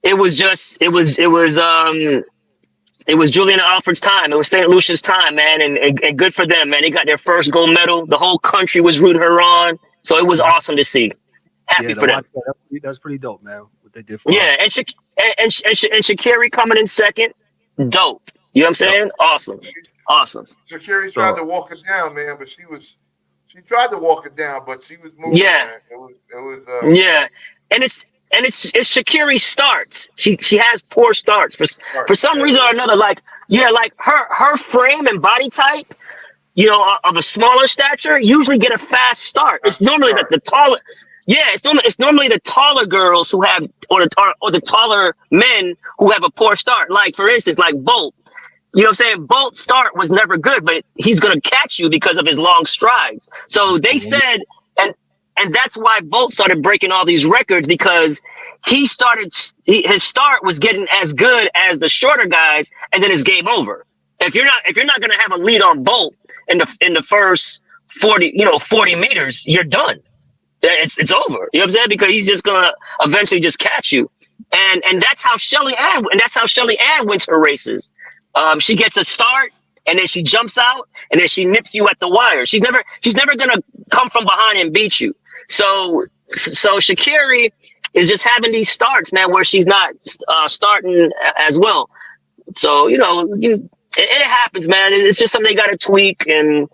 it was Juliana Alford's time. It was St. Lucia's time, man, and good for them, man. They got their first gold medal. The whole country was rooting her on, so it was awesome to see. Happy for them. That's pretty dope, man. What they did for and Shakiri coming in second, dope. You know what I'm saying? Awesome. Shakiri tried to walk it down, man, but she tried to walk it down, but she was moving. Yeah, man. It was. Yeah, and it's Shakiri's starts. She has poor starts for some reason or another. Like, Yeah, like her frame and body type, of a smaller stature, usually get a fast start. It's normally the taller. Yeah, it's normally the taller girls who have, or the taller men who have a poor start. Like for instance, like Bolt. You know what I'm saying? Bolt's start was never good, but he's gonna catch you because of his long strides. So they said, and that's why Bolt started breaking all these records, because his start was getting as good as the shorter guys, and then it's game over. If you're not gonna have a lead on Bolt in the first 40 meters, you're done. It's over. You know what I'm saying? Because he's just gonna eventually just catch you. And that's how Shelly Ann wins her races. She gets a start, and then she jumps out, and then she nips you at the wire. She's never gonna come from behind and beat you. So Sha'Carri is just having these starts, man, where she's not starting as well. So it happens, man. It's just something they got to tweak and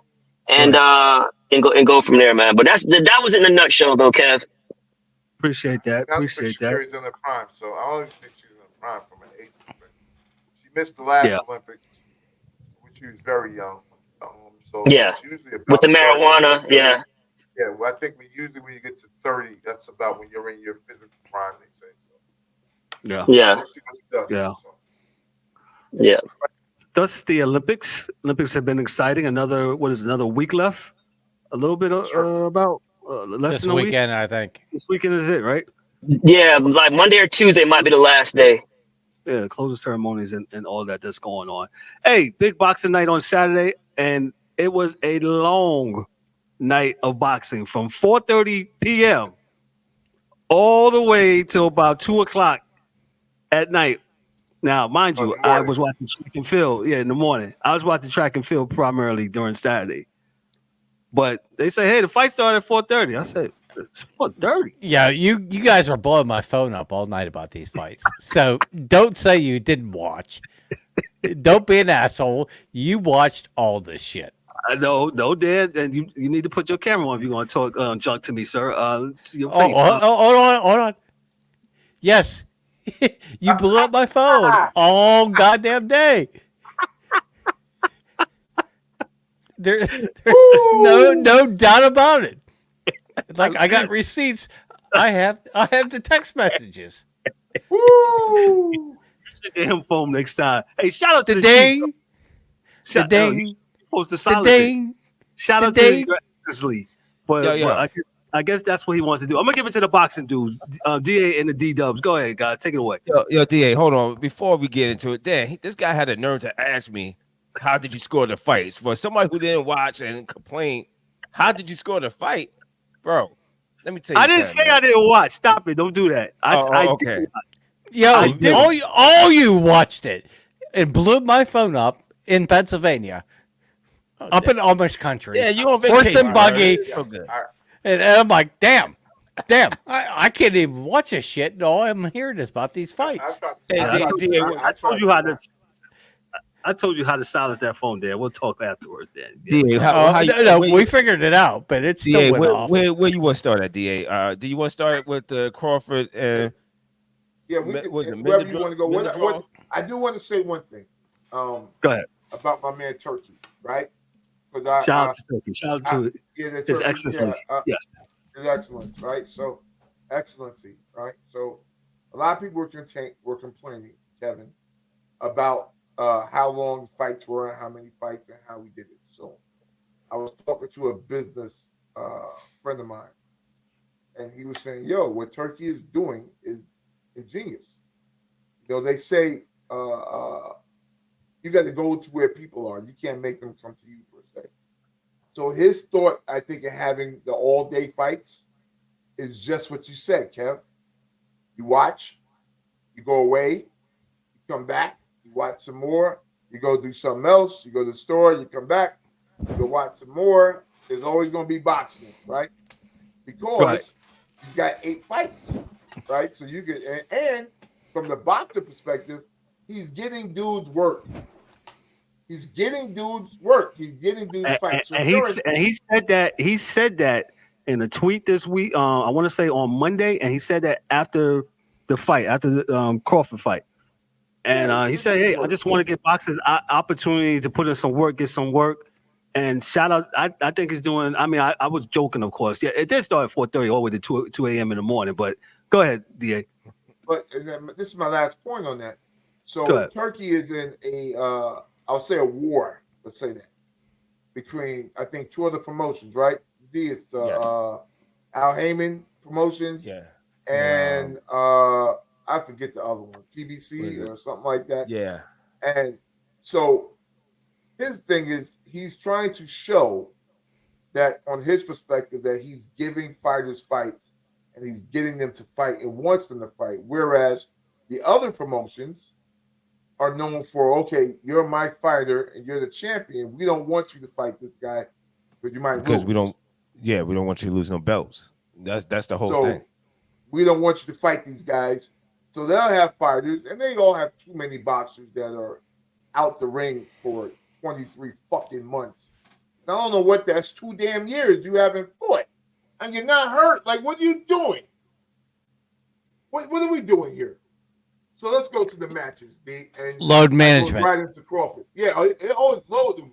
go from there, man. But that was in a nutshell, though, Kev. Appreciate that. Appreciate that. She's in the prime, so I only think she's in the prime from an age perspective. She missed the last Olympics, when she was very young. So it's usually about with the marijuana, yeah. Yeah, well, I think when you get to 30, that's about when you're in your physical prime, they say. So. Yeah. Thus, the Olympics have been exciting. Another week left? A little bit about less this than a weekend, week? I think. This weekend is it, right? Yeah, like Monday or Tuesday might be the last day. Yeah, closing ceremonies and all that's going on. Hey, big boxing night on Saturday, and it was a long night of boxing from 4:30 p.m. all the way till about 2:00 at night. Now, mind you, I was watching track and field. Yeah, in the morning. I was watching track and field primarily during Saturday. But they say, hey, the fight started at 4:30. I said, it's 4:30. Yeah, you guys were blowing my phone up all night about these fights. So don't say you didn't watch. Don't be an asshole. You watched all this shit. No, Dan, and you need to put your camera on if you're going to talk junk to me, sir. Your face, hold on. Yes, you blew up my phone all goddamn day. There's no doubt about it. Like I got receipts. I have the text messages. Woo! Damn phone next time. Hey, shout out to the ding. The ding. Supposed to silence. Shout out to Grizzly. But I guess that's what he wants to do. I'm gonna give it to the boxing dudes, DA and the D Dubs. Go ahead, guys, take it away. Yo, DA, hold on. Before we get into it, Dan, this guy had a nerve to ask me, "How did you score the fights?" For somebody who didn't watch and complain, how did you score the fight, bro? Let me tell you. I didn't say I didn't watch. Stop it! Don't do that. Okay. All you watched it and blew my phone up in Pennsylvania. Up in Amish country. Yeah, you on vacation. Horse and buggy. Right? And I'm like, damn. I can't even watch this shit. No, I'm hearing this about these fights. I told you how to. I told you how to silence that phone, Dan. We'll talk afterwards, Dan. Yeah. We figured it out, but it's still went off. Where you want to start at, DA? Do you want to start with Crawford and? Yeah, wherever you want to go. I do want to say one thing. Go ahead. About my man Turkey, right? Shout out to Turkey. Shout out to his excellency. Yes. His excellence, right? So, excellency, right? So, a lot of people were complaining, Kevin, about how long fights were and how many fights and how we did it. So, I was talking to a business friend of mine, and he was saying, "Yo, what Turkey is doing is ingenious. They say you got to go to where people are. You can't make them come to you per se." So his thought, I think, in having the all-day fights is just what you said, Kev. You watch, you go away, you come back, you watch some more, you go do something else, you go to the store, you come back, you go watch some more. There's always going to be boxing, right? Because he's got 8 fights, right? So you get, and from the boxer perspective, he's getting dudes work. He's getting dudes fights. And he said that in a tweet this week. I want to say on Monday, and he said that after the fight, after the Crawford fight. And he said, "Hey, I just want to get boxers opportunity to put in some work, get some work." And shout out, I think he's doing. I mean, I was joking, of course. Yeah, it did start at 4:30 all the way to 2 a.m. in the morning. But go ahead, Da. But this is my last point on that. Go So ahead. Turkey is in I'll say a war. Let's say that between I think two other promotions, right? It's Yes. Al Heyman Promotions Yeah. and I forget the other one, PBC or something like that. Yeah. And so his thing is he's trying to show that on his perspective that he's giving fighters fights and he's getting them to fight and wants them to fight. Whereas the other promotions are known for, okay, you're my fighter and you're the champion. We don't want you to fight this guy because you might lose. we don't want you to lose no belts. That's the whole thing. We don't want you to fight these guys. So they'll have fighters, and they all have too many boxers that are out the ring for 23 fucking months. I don't know what that's 2 damn years you haven't fought. And you're not hurt. Like, what are you doing? What are we doing here? So let's go to the matches, D. And Load management. Right into Crawford. Yeah, it's load.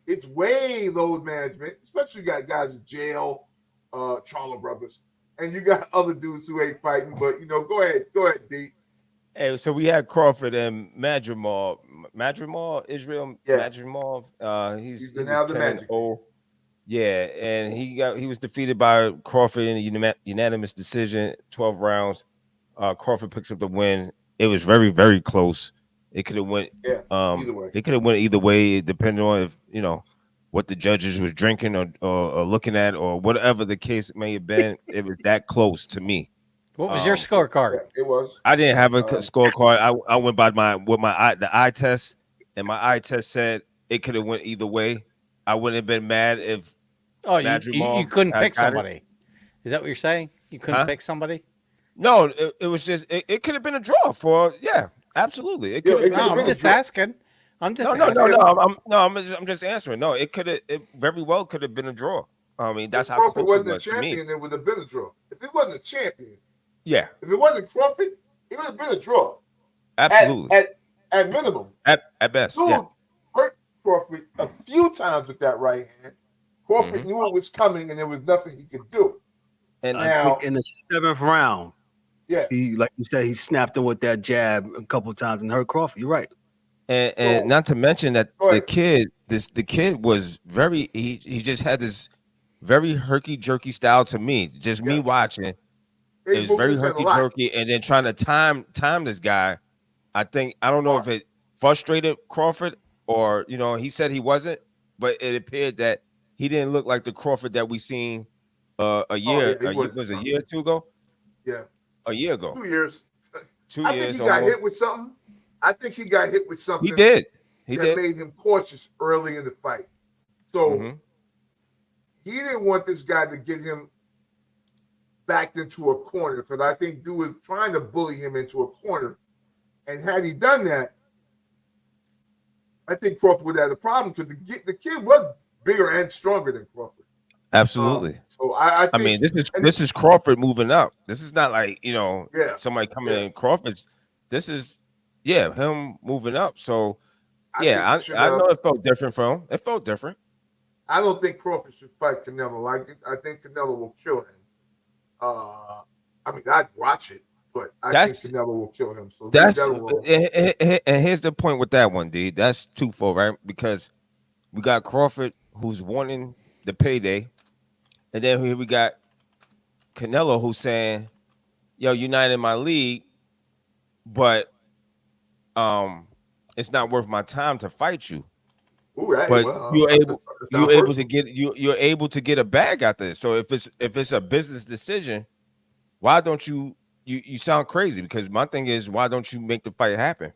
It's way load management, especially you got guys in jail, Charlo brothers, and you got other dudes who ain't fighting. But go ahead, D. Hey, so we had Crawford and Madrimal, Israel. Yeah. Madrimal. He's now the Magic. Yeah, and he was defeated by Crawford in a unanimous decision, 12 rounds. Crawford picks up the win. It was very, very close. It could have went either way. It could have went either way, depending on if what the judges was drinking or looking at or whatever the case may have been. It was that close to me. What was your scorecard? Yeah, it was. I didn't have a scorecard. I went by the eye test, and my eye test said it could have went either way. I wouldn't have been mad if you couldn't pick somebody. Is that what you're saying? You couldn't pick somebody? No, it was just it could have been a draw for absolutely. It could have I'm just asking. I'm just asking. I'm just answering. No, it very well could have been a draw. I mean, that's how close it was to me. If Crawford wasn't a champion, it would have been a draw. If it wasn't a champion, yeah. If it wasn't Crawford, it would have been a draw. Absolutely. At minimum. At best. Dude yeah. hurt Crawford a few times with that right hand. Crawford knew it was coming and there was nothing he could do. And now in the 7th round, yeah, he, like you said, he snapped him with that jab a couple of times and hurt Crawford. You're right. And not to mention that the kid was very he just had this very herky-jerky style to me. Just me watching. It was very herky-jerky, and then trying to time this guy. I don't know if it frustrated Crawford or he said he wasn't, but it appeared that he didn't look like the Crawford that we seen a year or 2 ago. Yeah, a year ago. 2 years. 2 I years. think he got hit with something. He did. That made him cautious early in the fight. So he didn't want this guy to get him backed into a corner because I think dude was trying to bully him into a corner. And had he done that, I think Crawford would have had a problem because the kid was bigger and stronger than Crawford. Absolutely. So I think, I mean, this is Crawford moving up. This is not like somebody coming in Crawford's. This is him moving up. So I know it felt different for him. It felt different. I don't think Crawford should fight Canelo. I think Canelo will kill him. I mean, I'd watch it, but I think Canelo will kill him. So and here's the point with that one, D. That's twofold, right? Because we got Crawford who's wanting the payday, and then here we got Canelo who's saying, "Yo, you're not in my league, but it's not worth my time to fight you." Ooh, right. But you're able to get a bag out there. So if it's a business decision, why don't you sound crazy? Because my thing is, why don't you make the fight happen?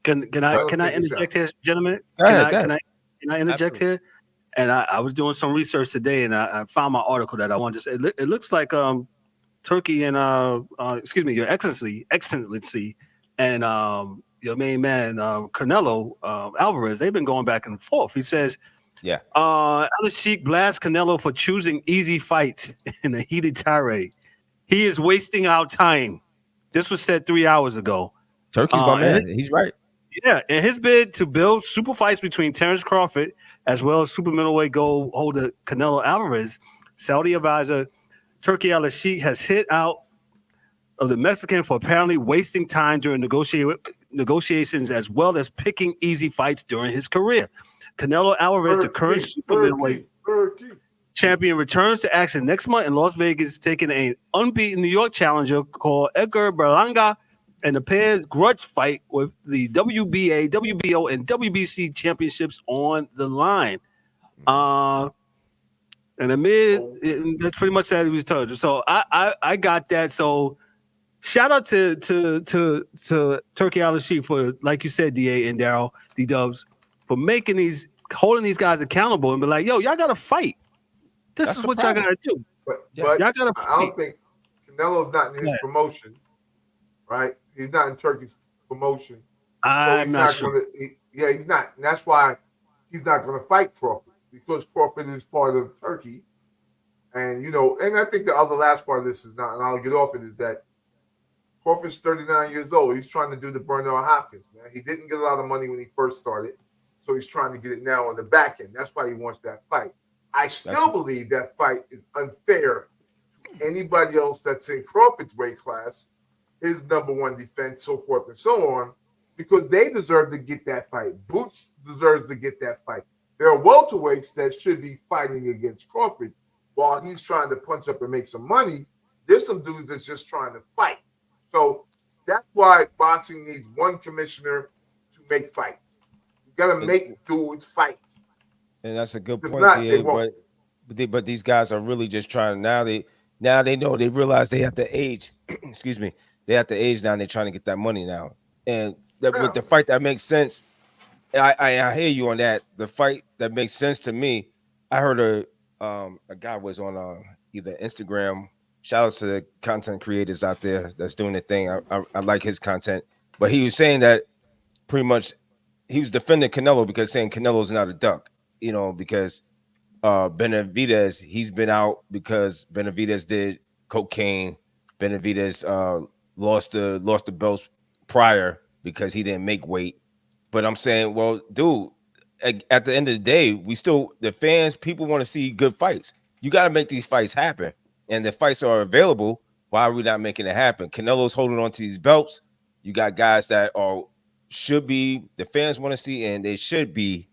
Can I interject here, gentlemen? Go ahead. Can I interject here? And I was doing some research today, and I found my article that I wanted to say. It looks like Turkey and Your Excellency, and your main man Canelo Alvarez. They've been going back and forth. He says, Al Sheikh blasts Canelo for choosing easy fights in a heated tirade. He is wasting our time. This was said 3 hours ago. Turkey's my man. He's right. Yeah, in his bid to build super fights between Terrence Crawford as well as super middleweight gold holder Canelo Alvarez, Saudi advisor Turkey Al-Sheikh has hit out of the Mexican for apparently wasting time during negotiations as well as picking easy fights during his career. Canelo Alvarez, the current super middleweight champion, returns to action next month in Las Vegas, taking an unbeaten New York challenger called Edgar Berlanga, and the pair's grudge fight with the WBA, WBO, and WBC championships on the line. And amid, that's pretty much that he was told. So I got that. So shout out to Turkey Al-Sheikh for, like you said, DA and Daryl, D-Dubs, for holding these guys accountable and be like, yo, y'all got to fight. This is what y'all got to do. But y'all got to fight. I don't think Canelo's not in his promotion, right? He's not in Turkey's promotion. I'm not sure. He's not. And that's why he's not going to fight Crawford, because Crawford is part of Turkey. And, and I think the last part of this is not, and I'll get off it, is that Crawford's 39 years old. He's trying to do the Bernard Hopkins, man. He didn't get a lot of money when he first started, so he's trying to get it now on the back end. That's why he wants that fight. I still believe that fight is unfair to anybody else that's in Crawford's weight class, his number one defense, so forth and so on, because they deserve to get that fight. Boots deserves to get that fight. There are welterweights that should be fighting against Crawford while he's trying to punch up and make some money. There's some dudes that's just trying to fight. So that's why boxing needs one commissioner to make fights. You got to make dudes fight. And that's a good point, not, but these guys are really just trying. Now they know, they realize they have to age. Excuse me. They have to age now, and they're trying to get that money now. And with the fight that makes sense, I hear you on that. The fight that makes sense to me, I heard a guy was on either Instagram. Shout out to the content creators out there that's doing the thing. I like his content, but he was saying that pretty much he was defending Canelo because saying Canelo's not a duck, because Benavidez, he's been out because Benavidez did cocaine. Benavidez lost the belts prior because he didn't make weight. But I'm saying, well, dude, at the end of the day, the fans, people want to see good fights. You got to make these fights happen. And the fights are available. Why are we not making it happen? Canelo's holding on to these belts. You got guys that should be, the fans want to see, and they should be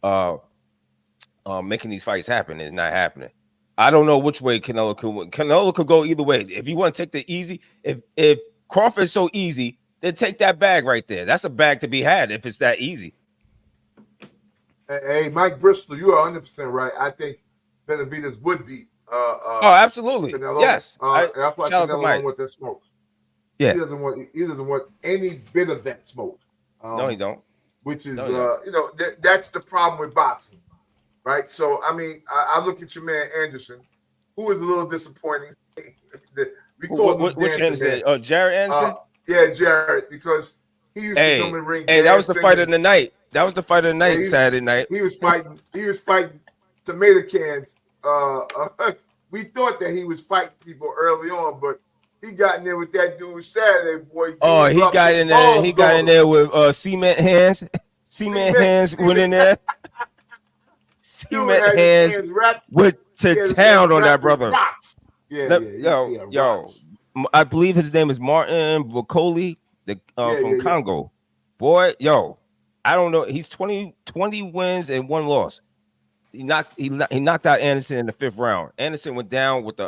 making these fights happen. It's not happening. I don't know which way Canelo could win. Canelo could go either way. If you want to take the easy, if Crawford is so easy, then take that bag right there. That's a bag to be had if it's that easy. Hey, Mike Bristol, you are 100% right. I think Benavidez would beat absolutely. Canelo. Yes. That's why Canelo don't want that smoke. Yeah. He doesn't want any bit of that smoke. No, he don't. Which is, that's the problem with boxing, right? So, I mean, I look at your man Anderson, who is a little disappointing. We call him which Anderson? Oh, Jared Anderson? Yeah, Jared, because he used to come in the ring. Hey, that was the fight of the night. That was the fight of the night, Saturday night. He was fighting tomato cans. We thought that he was fighting people early on, but he got in there with that dude Saturday, boy. Oh, he got in there. He got in there with cement hands. Cement hands went in there. Cement hands went to town on that brother. Yo. I believe his name is Martin Bocoli, from Congo. Boy, I don't know. He's 20 wins and 1 loss. He knocked out Anderson in the 5th round. Anderson went down with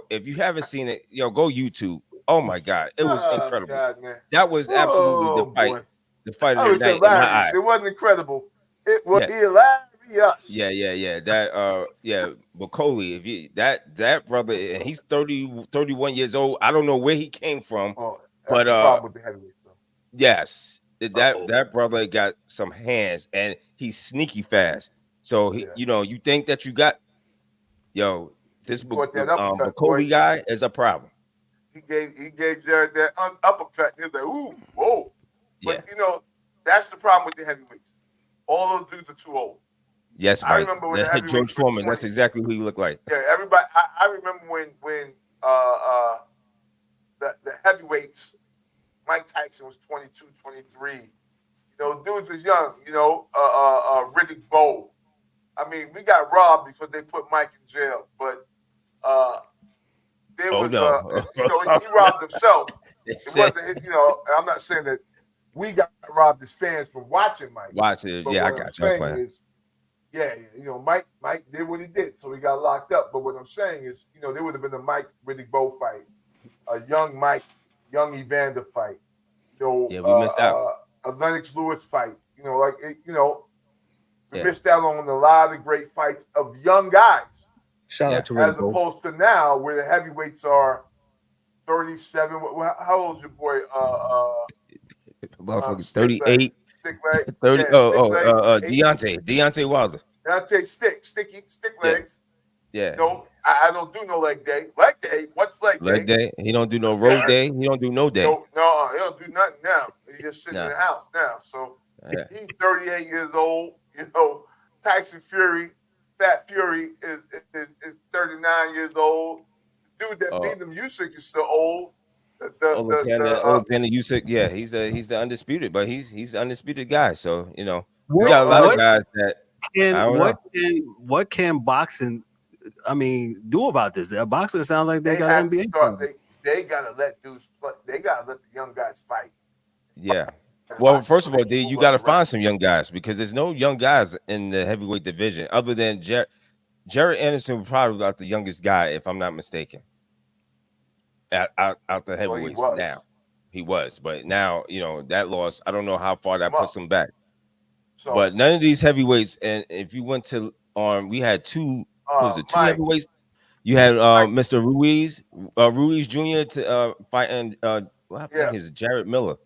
if you haven't seen it, go YouTube. Oh my God, it was incredible. God, that was absolutely the fight. Boy. The fight of the night in my eye. It wasn't incredible. It was hilarious. Yeah. That Bocoli, that brother, and he's 31 years old. I don't know where he came from. But the problem with the heavyweights, though. Yes. That brother got some hands, and he's sneaky fast. So you think that you got this Bocoli guy is a problem. He gave Jared that uppercut. And he was like, ooh, whoa. But that's the problem with the heavyweights. All those dudes are too old. Yes, I remember when George Foreman. That's exactly who he looked like. Yeah, everybody. I remember when the heavyweights, Mike Tyson was 22, 23. You know, dudes was young. You know, Riddick Bowe. I mean, we got robbed because they put Mike in jail, but there Oh was no. you know, he robbed himself. It Shit. wasn't, you know. I'm not saying that we got robbed as fans from watching Mike, Watch it. but Yeah, I what I'm got you. I'm saying playing. is, yeah, you know, Mike did what he did, so he got locked up. But what I'm saying is, you know, there would have been a Mike Riddick Bowe fight, a young Mike, young Evander fight, you know, Yeah, we missed out. a Lennox Lewis fight. You know, like you know, we Yeah. missed out on a lot of great fights of young guys, Shout Yeah. out to Riddick as Bowe. opposed to now where the heavyweights are 37. How old's your boy? Motherfucker, Stick legs, 38, stick leg, 30. yeah, stick legs. Deontay Wilder. Stick Yeah. legs. Yeah. No, I don't do no leg day. Leg day? What's leg Leg day? day. He don't do no road day. He don't do no day. No, he don't do nothing now. He's just sitting in Nah. the house now. So Yeah. he's 38 years old. You know, Tyson Fury, Fat Fury is 39 years old. The dude that beat him, Usyk, is still old. Alexander Usyk, yeah, he's the undisputed, but he's the undisputed guy. So you know, we What- got a lot what of guys that I don't what can boxing, I mean, do about this? Boxing sounds like they got have NBA. to start. They gotta let dudes play. They gotta let the young guys fight. yeah. Well, first of all, D, you got to find some young guys because there's no young guys in the heavyweight division other than Jared Anderson was probably about the youngest guy, if I'm not mistaken. Out the heavyweights now. He was, but now, you know, that loss, I don't know how far that puts him back. So, but none of these heavyweights, and if you went to we had two heavyweights. You had Mr. Ruiz Jr. to fighting what happened to his Jared Miller.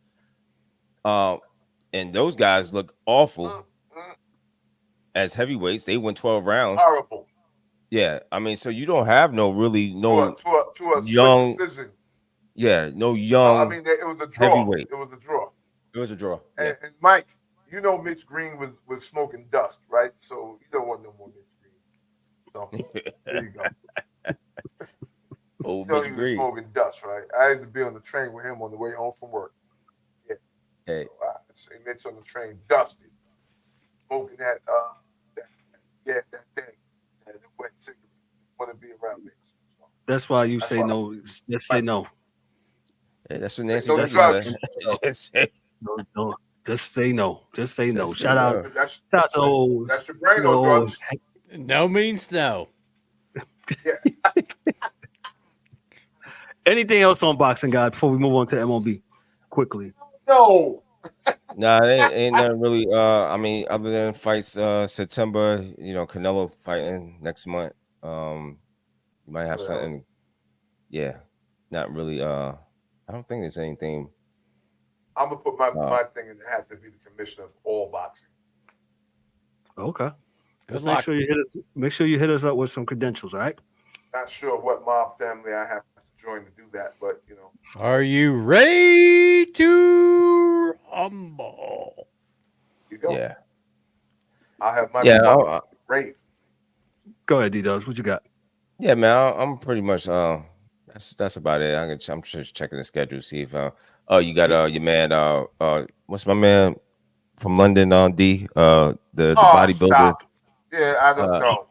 And those guys look awful as heavyweights. They went 12 rounds. Horrible. Yeah, I mean, so you don't have no to a young decision. Yeah, no young. I mean, it was a draw. Heavyweight. It was a draw. It was a draw. And Mike, you know, Mitch Green was smoking dust, right? So you don't want no more Mitch Green. So there you go. Old you know Mitch he was Green. smoking dust, right? I used to be on the train with him on the way home from work. Yeah. Hey. So I see Mitch on the train, dusted, smoking that thing, that wet cigarette. Want to be around Mitch. So, that's why you say no. Just say no. Yeah, that's what Nancy no Pelosi drugs. said. No. Just say no. Just say no. Just Shout say out. no. That's Shout out to that's your brain on drugs. No means no. Yeah. Anything else on boxing, guy? Before we move on to MLB, quickly. No. Nah, ain't nothing really. I mean, other than fights, September. You know, Canelo fighting next month. You might have something. Yeah, not really. I don't think there's anything. I'm gonna put my thing in the hat to be the commissioner of all boxing. Okay. Good Make luck. sure you hit us. Make sure you hit us up with some credentials. All right. Not sure what mob family I have to join to do that, but you know. Are you ready to rumble? You go. Yeah. I'll have my brave. Go ahead, D-Dubs. What you got? Yeah, man. I'm pretty much. That's about it. I'm just checking the schedule, see if. You got your man. What's my man from London? D. The bodybuilder. Stop. Yeah, I don't know.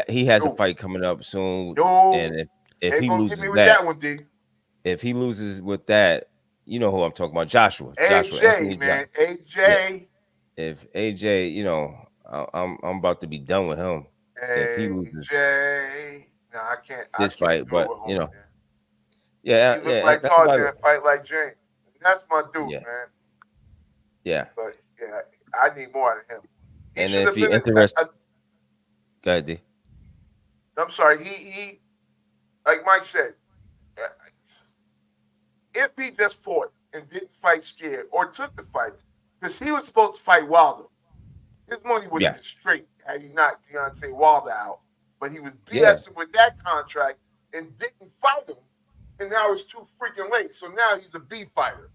He has a fight coming up soon, and if he loses that one, D. If he loses with that, you know who I'm talking about, Joshua. AJ, man, AJ. Yeah. If AJ, you know, I'm about to be done with him. If he loses no, I can't. This fight, but you know, he look like Tarzan, fight like Jane. That's my dude, man. Yeah, but yeah, I need more out of him. And if he interested, go ahead, D. I'm sorry. He, like Mike said, if he just fought and didn't fight scared or took the fights, because he was supposed to fight Wilder, his money would have been straight had he knocked Deontay Wilder out. But he was BSing with that contract and didn't fight him, and now it's too freaking late. So now he's a B fighter.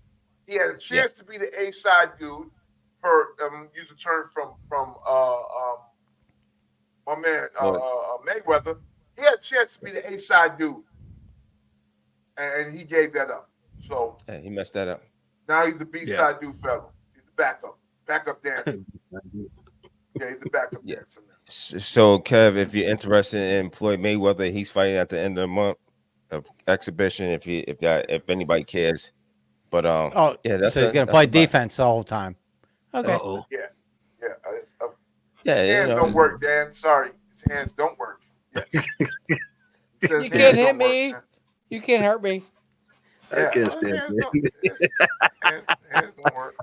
He had a chance to be the A side dude. Use a term from my man Mayweather. He had a chance to be the A side dude, and he gave that up. So He messed that up. now he's the B-side dude fellow. He's the backup dancer. Yeah, he's the backup dancer now. So, Kev, if you're interested in Floyd Mayweather, he's fighting at the end of the month of exhibition. If anybody cares, but yeah, so he's gonna play defense the whole time. Okay. Uh-oh. Yeah. Yeah, Hands don't work, Dan. Sorry, his hands don't work. Yes. You can't hit me. You can't hurt me. Yeah, I can't stand hands don't work.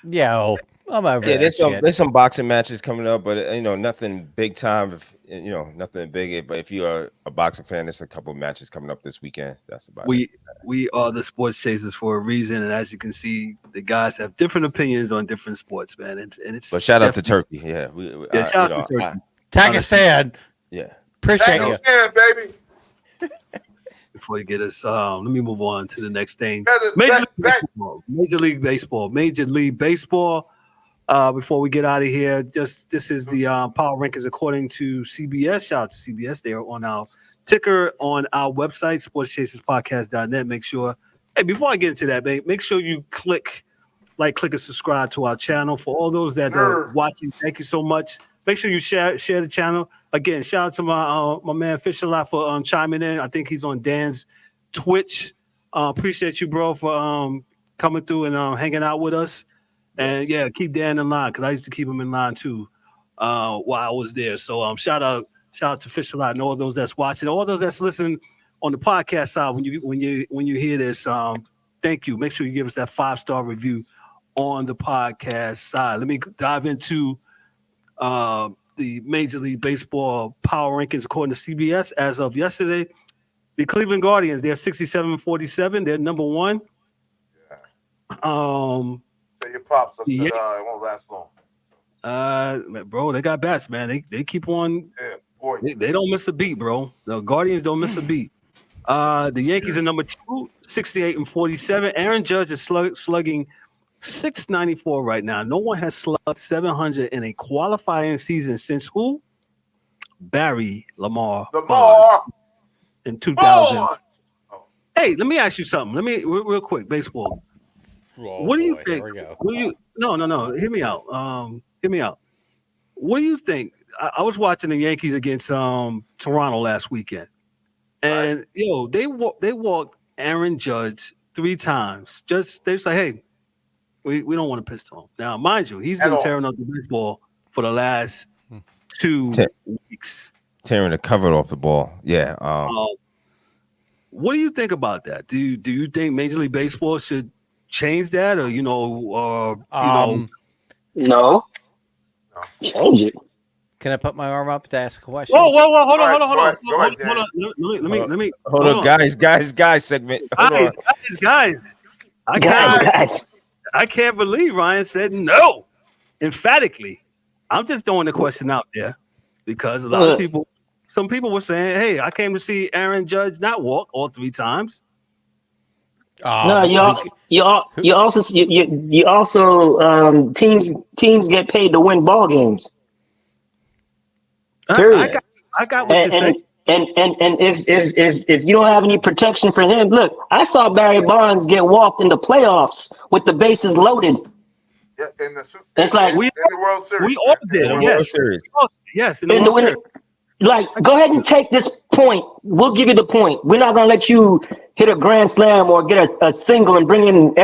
Yeah, I'm over Yeah, that there's some boxing matches coming up, but nothing big time. Nothing big. But if you are a boxing fan, there's a couple of matches coming up this weekend. That's about it. We are the sports chasers for a reason, and as you can see, the guys have different opinions on different sports, man. And it's. But shout out to Turkey. Yeah, shout out to Turkey. Pakistan. Yeah, appreciate you. Pakistan, baby. Before you get us, let me move on to the next thing. Major League Baseball. Before we get out of here, this is the power rankings according to CBS. Shout out to CBS. They are on our ticker on our website, sportschaserspodcast.net. Make sure, before I get into that, make sure you click and subscribe to our channel. For all those that are watching, thank you so much. Make sure you share the channel. Again, shout out to my man Fisher Lot for chiming in. I think he's on Dan's Twitch. Appreciate you, bro, for coming through and hanging out with us. And yeah, keep Dan in line because I used to keep him in line too while I was there. So shout out to Fisher Lot and all those that's watching, all those that's listening on the podcast side. When you hear this, thank you. Make sure you give us that 5-star review on the podcast side. Let me dive into the Major League Baseball power rankings according to CBS as of yesterday. The Cleveland Guardians, they're 67-47. They're number one. Your pops, I said it won't last long. Bro, they got bats, man. They keep on. Yeah, boy. They don't miss a beat, bro. The Guardians don't miss a beat. The Yankees are number 2, 68-47. Aaron Judge is slugging 694 right now. No one has slugged 700 in a qualifying season since who? Barry Lamar. In 2000. Hey, let me ask you something. Let me real quick. Baseball. What do you think? No. Hear me out. What do you think? I was watching the Yankees against Toronto last weekend, and they walked Aaron Judge 3 times. They say, hey, we don't want to pitch to him. Now, mind you, he's been tearing up the baseball for the last 2 weeks. Tearing the cover off the ball. Yeah. What do you think about that? Do you think Major League Baseball should change that, or No. Change it. Can I put my arm up to ask a question? Whoa! Hold on. Let me. Hold on, guys. Segment. Guys. I can't believe Ryan said no, emphatically. I'm just throwing the question out there because a lot of people, some people were saying, "Hey, I came to see Aaron Judge not walk all 3 times." No, you also teams get paid to win ball games. Period. I got what you're saying. And if you don't have any protection for him, look, I saw Barry Bonds get walked in the playoffs with the bases loaded. Yeah, in the World Series. We all did. Yes, in the World Series. Like, go ahead and take this point. We'll give you the point. We're not gonna let you hit a grand slam or get a single and bring in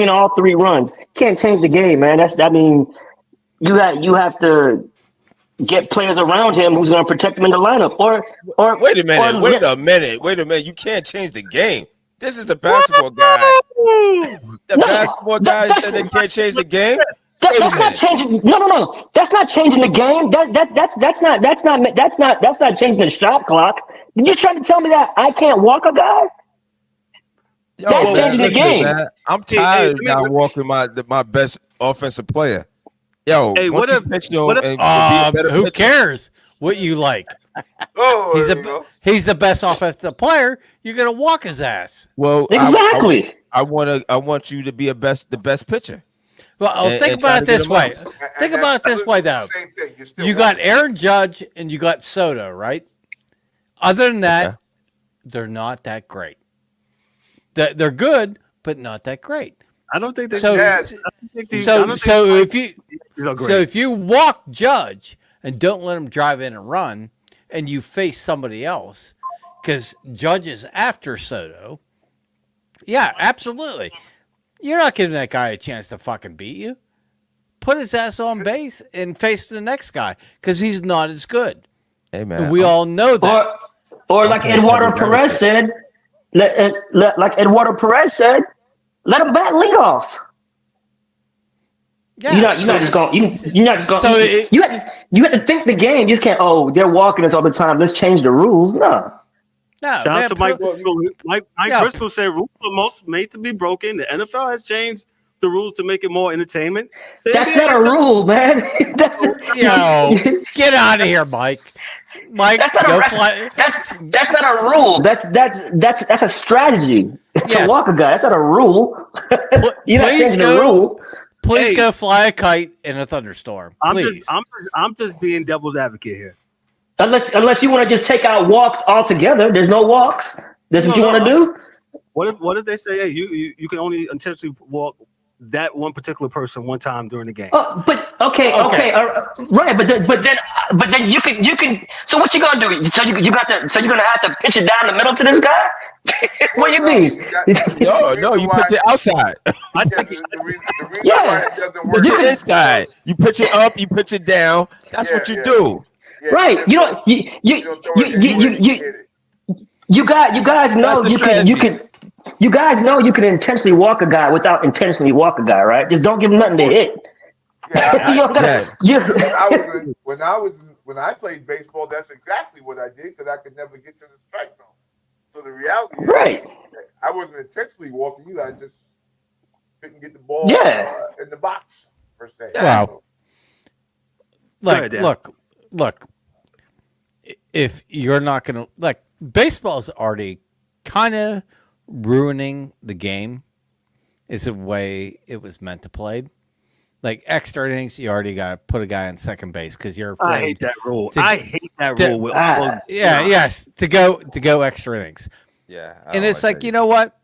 all 3 runs. Can't change the game, man. You have to get players around him who's gonna protect him in the lineup. Or wait a minute. You can't change the game. This is the basketball guy. Basketball guy said they can't change the game. That's not changing. No. That's not changing the game. That's not changing the shot clock. You're trying to tell me that I can't walk a guy? That's changing the game. Man, I'm tired now walking my best offensive player. Yo, hey, who cares what you like? He's the best offensive player. You're gonna walk his ass. Well, exactly. I want you to be the best pitcher. Well, think about it this way. Think about it this way, though. Same thing. You got Aaron Judge and you got Soto, right? Other than that, they're not that great. They're good, but not that great. I don't think they. So, Yes. if you walk Judge and don't let him drive in and run, and you face somebody else, because Judge is after Soto, yeah, absolutely. You're not giving that guy a chance to fucking beat you. Put his ass on base and face the next guy because he's not as good. Hey man, And we all know that. Or like Eduardo Perez said, let him bat leadoff. Yeah, You're not just going. So you have to think the game. You just can't. Oh, they're walking us all the time. Let's change the rules. No. Shout out to Mike Bristol. Mike Bristol said rules are most made to be broken. The NFL has changed the rules to make it more entertainment. That's not a rule, man. Yo, get out of here, Mike. Mike, That's not That's not a rule. That's a strategy to walk a guy. That's not a rule. You're not changing the rule. Please go fly a kite in a thunderstorm. Please. I'm just being devil's advocate here. Unless you want to just take out walks altogether. There's no walks. That's what you want to do. What if they say, hey, you can only intentionally walk that one particular person one time during the game? But okay, right. But then you can. So what you gonna do? So you're gonna have to pitch it down the middle to this guy. What do you mean? No, you put it outside. The reason why it doesn't work. Put it inside. You pitch it up. You pitch it down. That's what you do. Yeah, right. You guys know you guys know you can intentionally walk a guy without intentionally walk a guy, right? Just don't give him nothing to hit. When I played baseball, that's exactly what I did because I could never get to the strike zone. So the reality is, I wasn't intentionally walking you. I just couldn't get the ball in the box per se. Wow. Look. If you're not gonna baseball's already kind of ruining the game. Is the way it was meant to play. Like extra innings, you already got to put a guy on second base because you're afraid. I hate that rule. To go extra innings. Yeah, and it's like, you know what?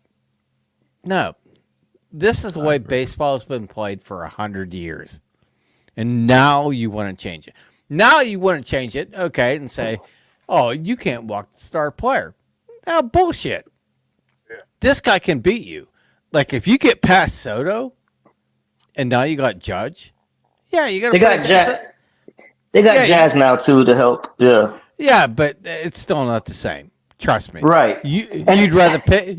No, this is the way baseball has been played for 100 years, and now you want to change it. Now you want to change it, okay, and say, "Oh, you can't walk the star player." Now, bullshit. Yeah. This guy can beat you. Like if you get past Soto. And now you got Judge. Yeah, you got. They got Jazz now too to help. Yeah. Yeah, but it's still not the same. Trust me. Right. You'd rather pitch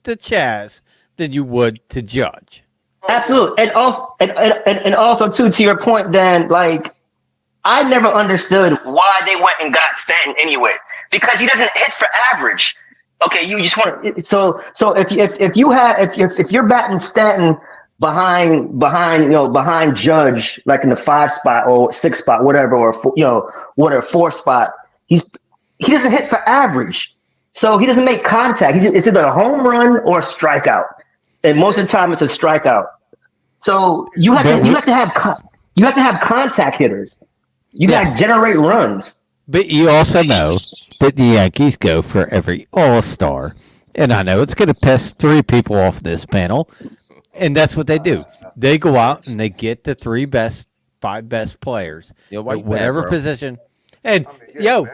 to Chaz than you would to Judge. Absolutely, and also too, to your point, Dan. Like, I never understood why they went and got Stanton anyway, because he doesn't hit for average. Okay, you just want to. So if you're batting Stanton behind Judge, like in the 5 spot or 6 spot, whatever, or 4 spot, he doesn't hit for average, so he doesn't make contact. It's either a home run or a strikeout, and most of the time it's a strikeout. So you have to have contact hitters. You got to generate runs. But you also know that the Yankees go for every all-star, and I know it's going to piss 3 people off this panel. And that's what they do. They go out and they get the 5 best players at whatever position. And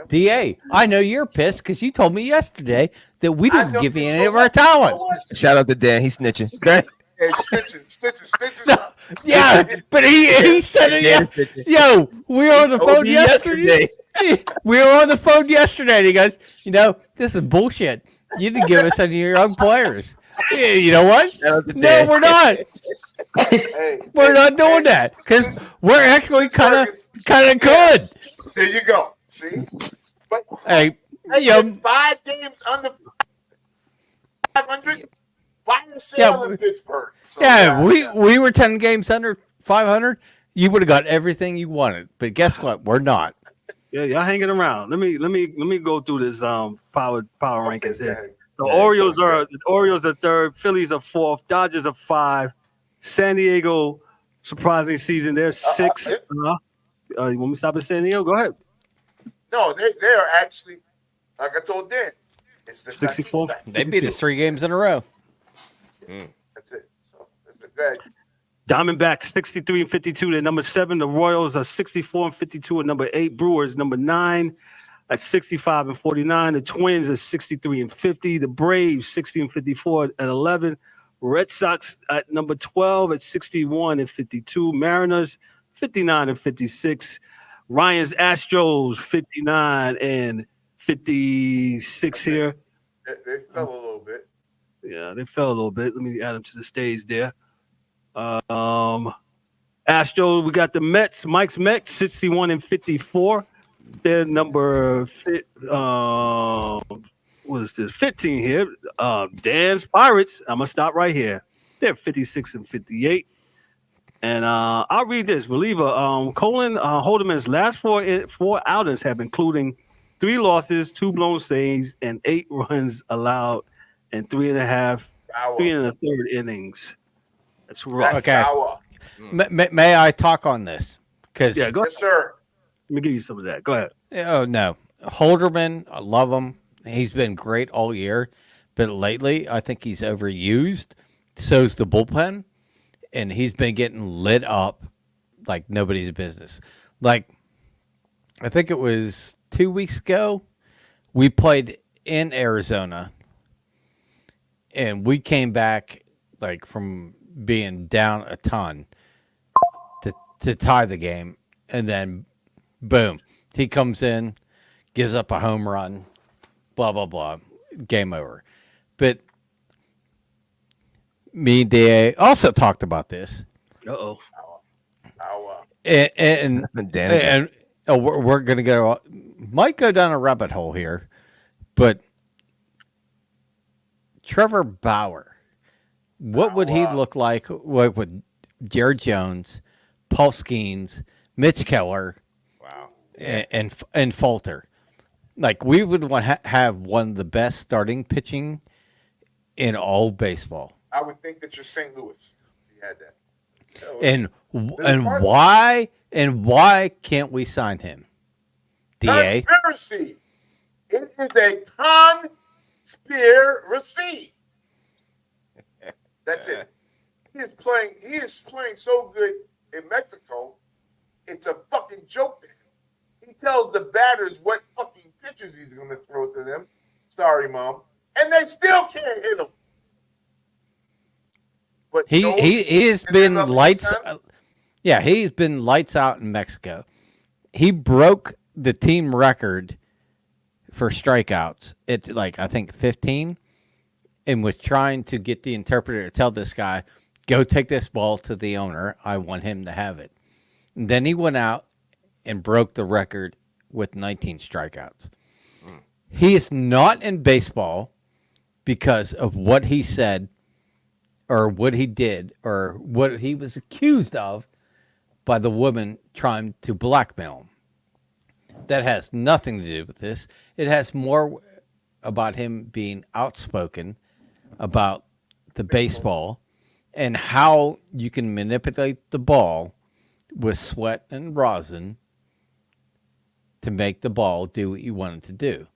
DA, I know you're pissed because you told me yesterday that we didn't give you any of our talents. Shout out to Dan, he's snitching. Hey, snitching. No, yeah, but he said it. Yo, we were on the phone yesterday. We were on the phone yesterday. And he goes, this is bullshit. You didn't give us any of your young players. Yeah, you know what? No, we're not. We're not doing that because we're actually kind of good. There you go. See, but hey, 5 games under 500. Fire sale in Pittsburgh. So we were 10 games under 500. You would have got everything you wanted, but guess what? We're not. Yeah, y'all hanging around. Let me go through this power rankings here. The Orioles are 3rd, Phillies are 4th, Dodgers are 5, San Diego, surprising season, they're 6th. You want me to stop at San Diego? Go ahead. No, they are actually, like I told Dan, It's the 64. Tatis factor. They beat us 3 games in a row. That's it. So that's good. Diamondbacks 63 and 52. They're number 7. The Royals are 64 and 52 at number 8. Brewers number 9 at 65 and 49. The Twins are 63 and 50. The Braves 60 and 54 at 11. Red Sox at number 12 at 61 and 52. Mariners 59 and 56. Ryan's Astros 59 and 56 here. They fell a little bit. Yeah, they fell a little bit. Let me add them to the stage there. Astros, we got the Mets. Mike's Mets 61 and 54. They're number what is this? 15 here. Dan's Pirates. I'm gonna stop right here. They're 56 and 58. And I'll read this. Reliever Colin Holderman's last four outings have including 3 losses, 2 blown saves, and 8 runs allowed in 3 1/3 innings. That's rough. Okay. May I talk on this? Because Yeah, go ahead. Yes, sir. Let me give you some of that. Go ahead. Oh no, Holderman, I love him. He's been great all year, but lately I think he's overused. So's the bullpen, and he's been getting lit up like nobody's business. Like, I think it was 2 weeks ago, we played in Arizona, and we came back like from being down a ton to tie the game, and then boom, he comes in, gives up a home run, blah blah blah, game over. But me and Da also talked about this, Uh-oh. and we're gonna go, might go down a rabbit hole here, but Trevor Bauer, what would he look like with Jared Jones, Paul Skeens, Mitch Keller, and Falter? Like, we would want have one of the best starting pitching in all baseball. I would think that you're St. Louis. If you had that. And why can't we sign him? DA? Conspiracy. It is a conspiracy. That's it. He is playing so good in Mexico. It's a fucking joke to him. He tells the batters what fucking pitches he's going to throw to them. Sorry, Mom. And they still can't hit him. But he has been lights. He's been lights out in Mexico. He broke the team record for strikeouts at, like, I think 15, and was trying to get the interpreter to tell this guy, go take this ball to the owner. I want him to have it. And then he went out and broke the record with 19 strikeouts. He is not in baseball because of what he said or what he did or what he was accused of by the woman trying to blackmail him. That has nothing to do with this. It has more about him being outspoken about the baseball and how you can manipulate the ball with sweat and rosin to make the ball do what you want it to do.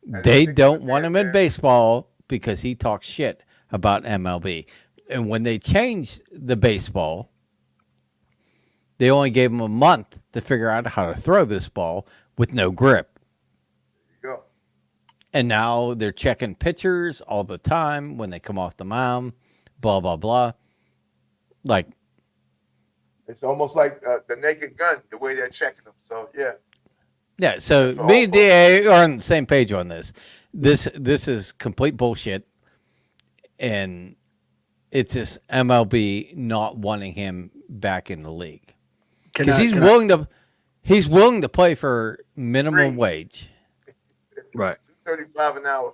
They don't want him in baseball because he talks shit about MLB. And when they changed the baseball, they only gave him a month to figure out how to throw this ball with no grip. There you go. And now they're checking pitchers all the time when they come off the mound, blah, blah, blah. Like, it's almost like the Naked Gun, the way they're checking them. So, yeah. Yeah, so me and DA are on the same page on this. This is complete bullshit, and it's just MLB not wanting him back in the league because he's willing to play for minimum wage. Right. $35 an hour.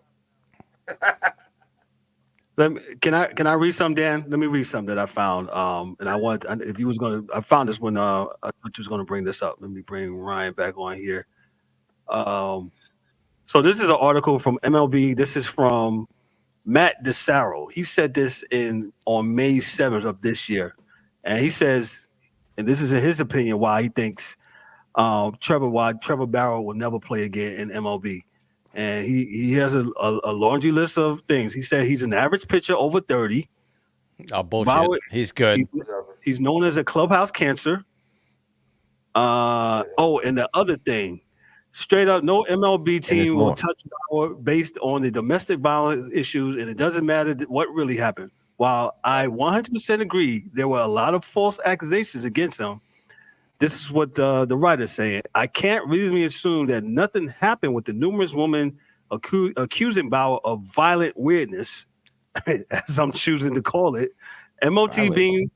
Can I read some, Dan? Let me read some that I found. And I found this when I thought you was going to bring this up. Let me bring Ryan back on here. So this is an article from MLB. This is from Matt DeSaro. He said this on May 7th of this year, and he says, and this is in his opinion, why he thinks Trevor Bauer will never play again in MLB. and he has a laundry list of things. He said he's an average pitcher over 30. Oh, bullshit. Bauer, He's good. He's known as a clubhouse cancer. And the other thing, straight up, no MLB team will touch Bauer based on the domestic violence issues, and it doesn't matter what really happened. While I 100% agree there were a lot of false accusations against him, this is what the writer's saying. I can't reasonably assume that nothing happened with the numerous women accusing Bauer of violent weirdness, as I'm choosing to call it. MLB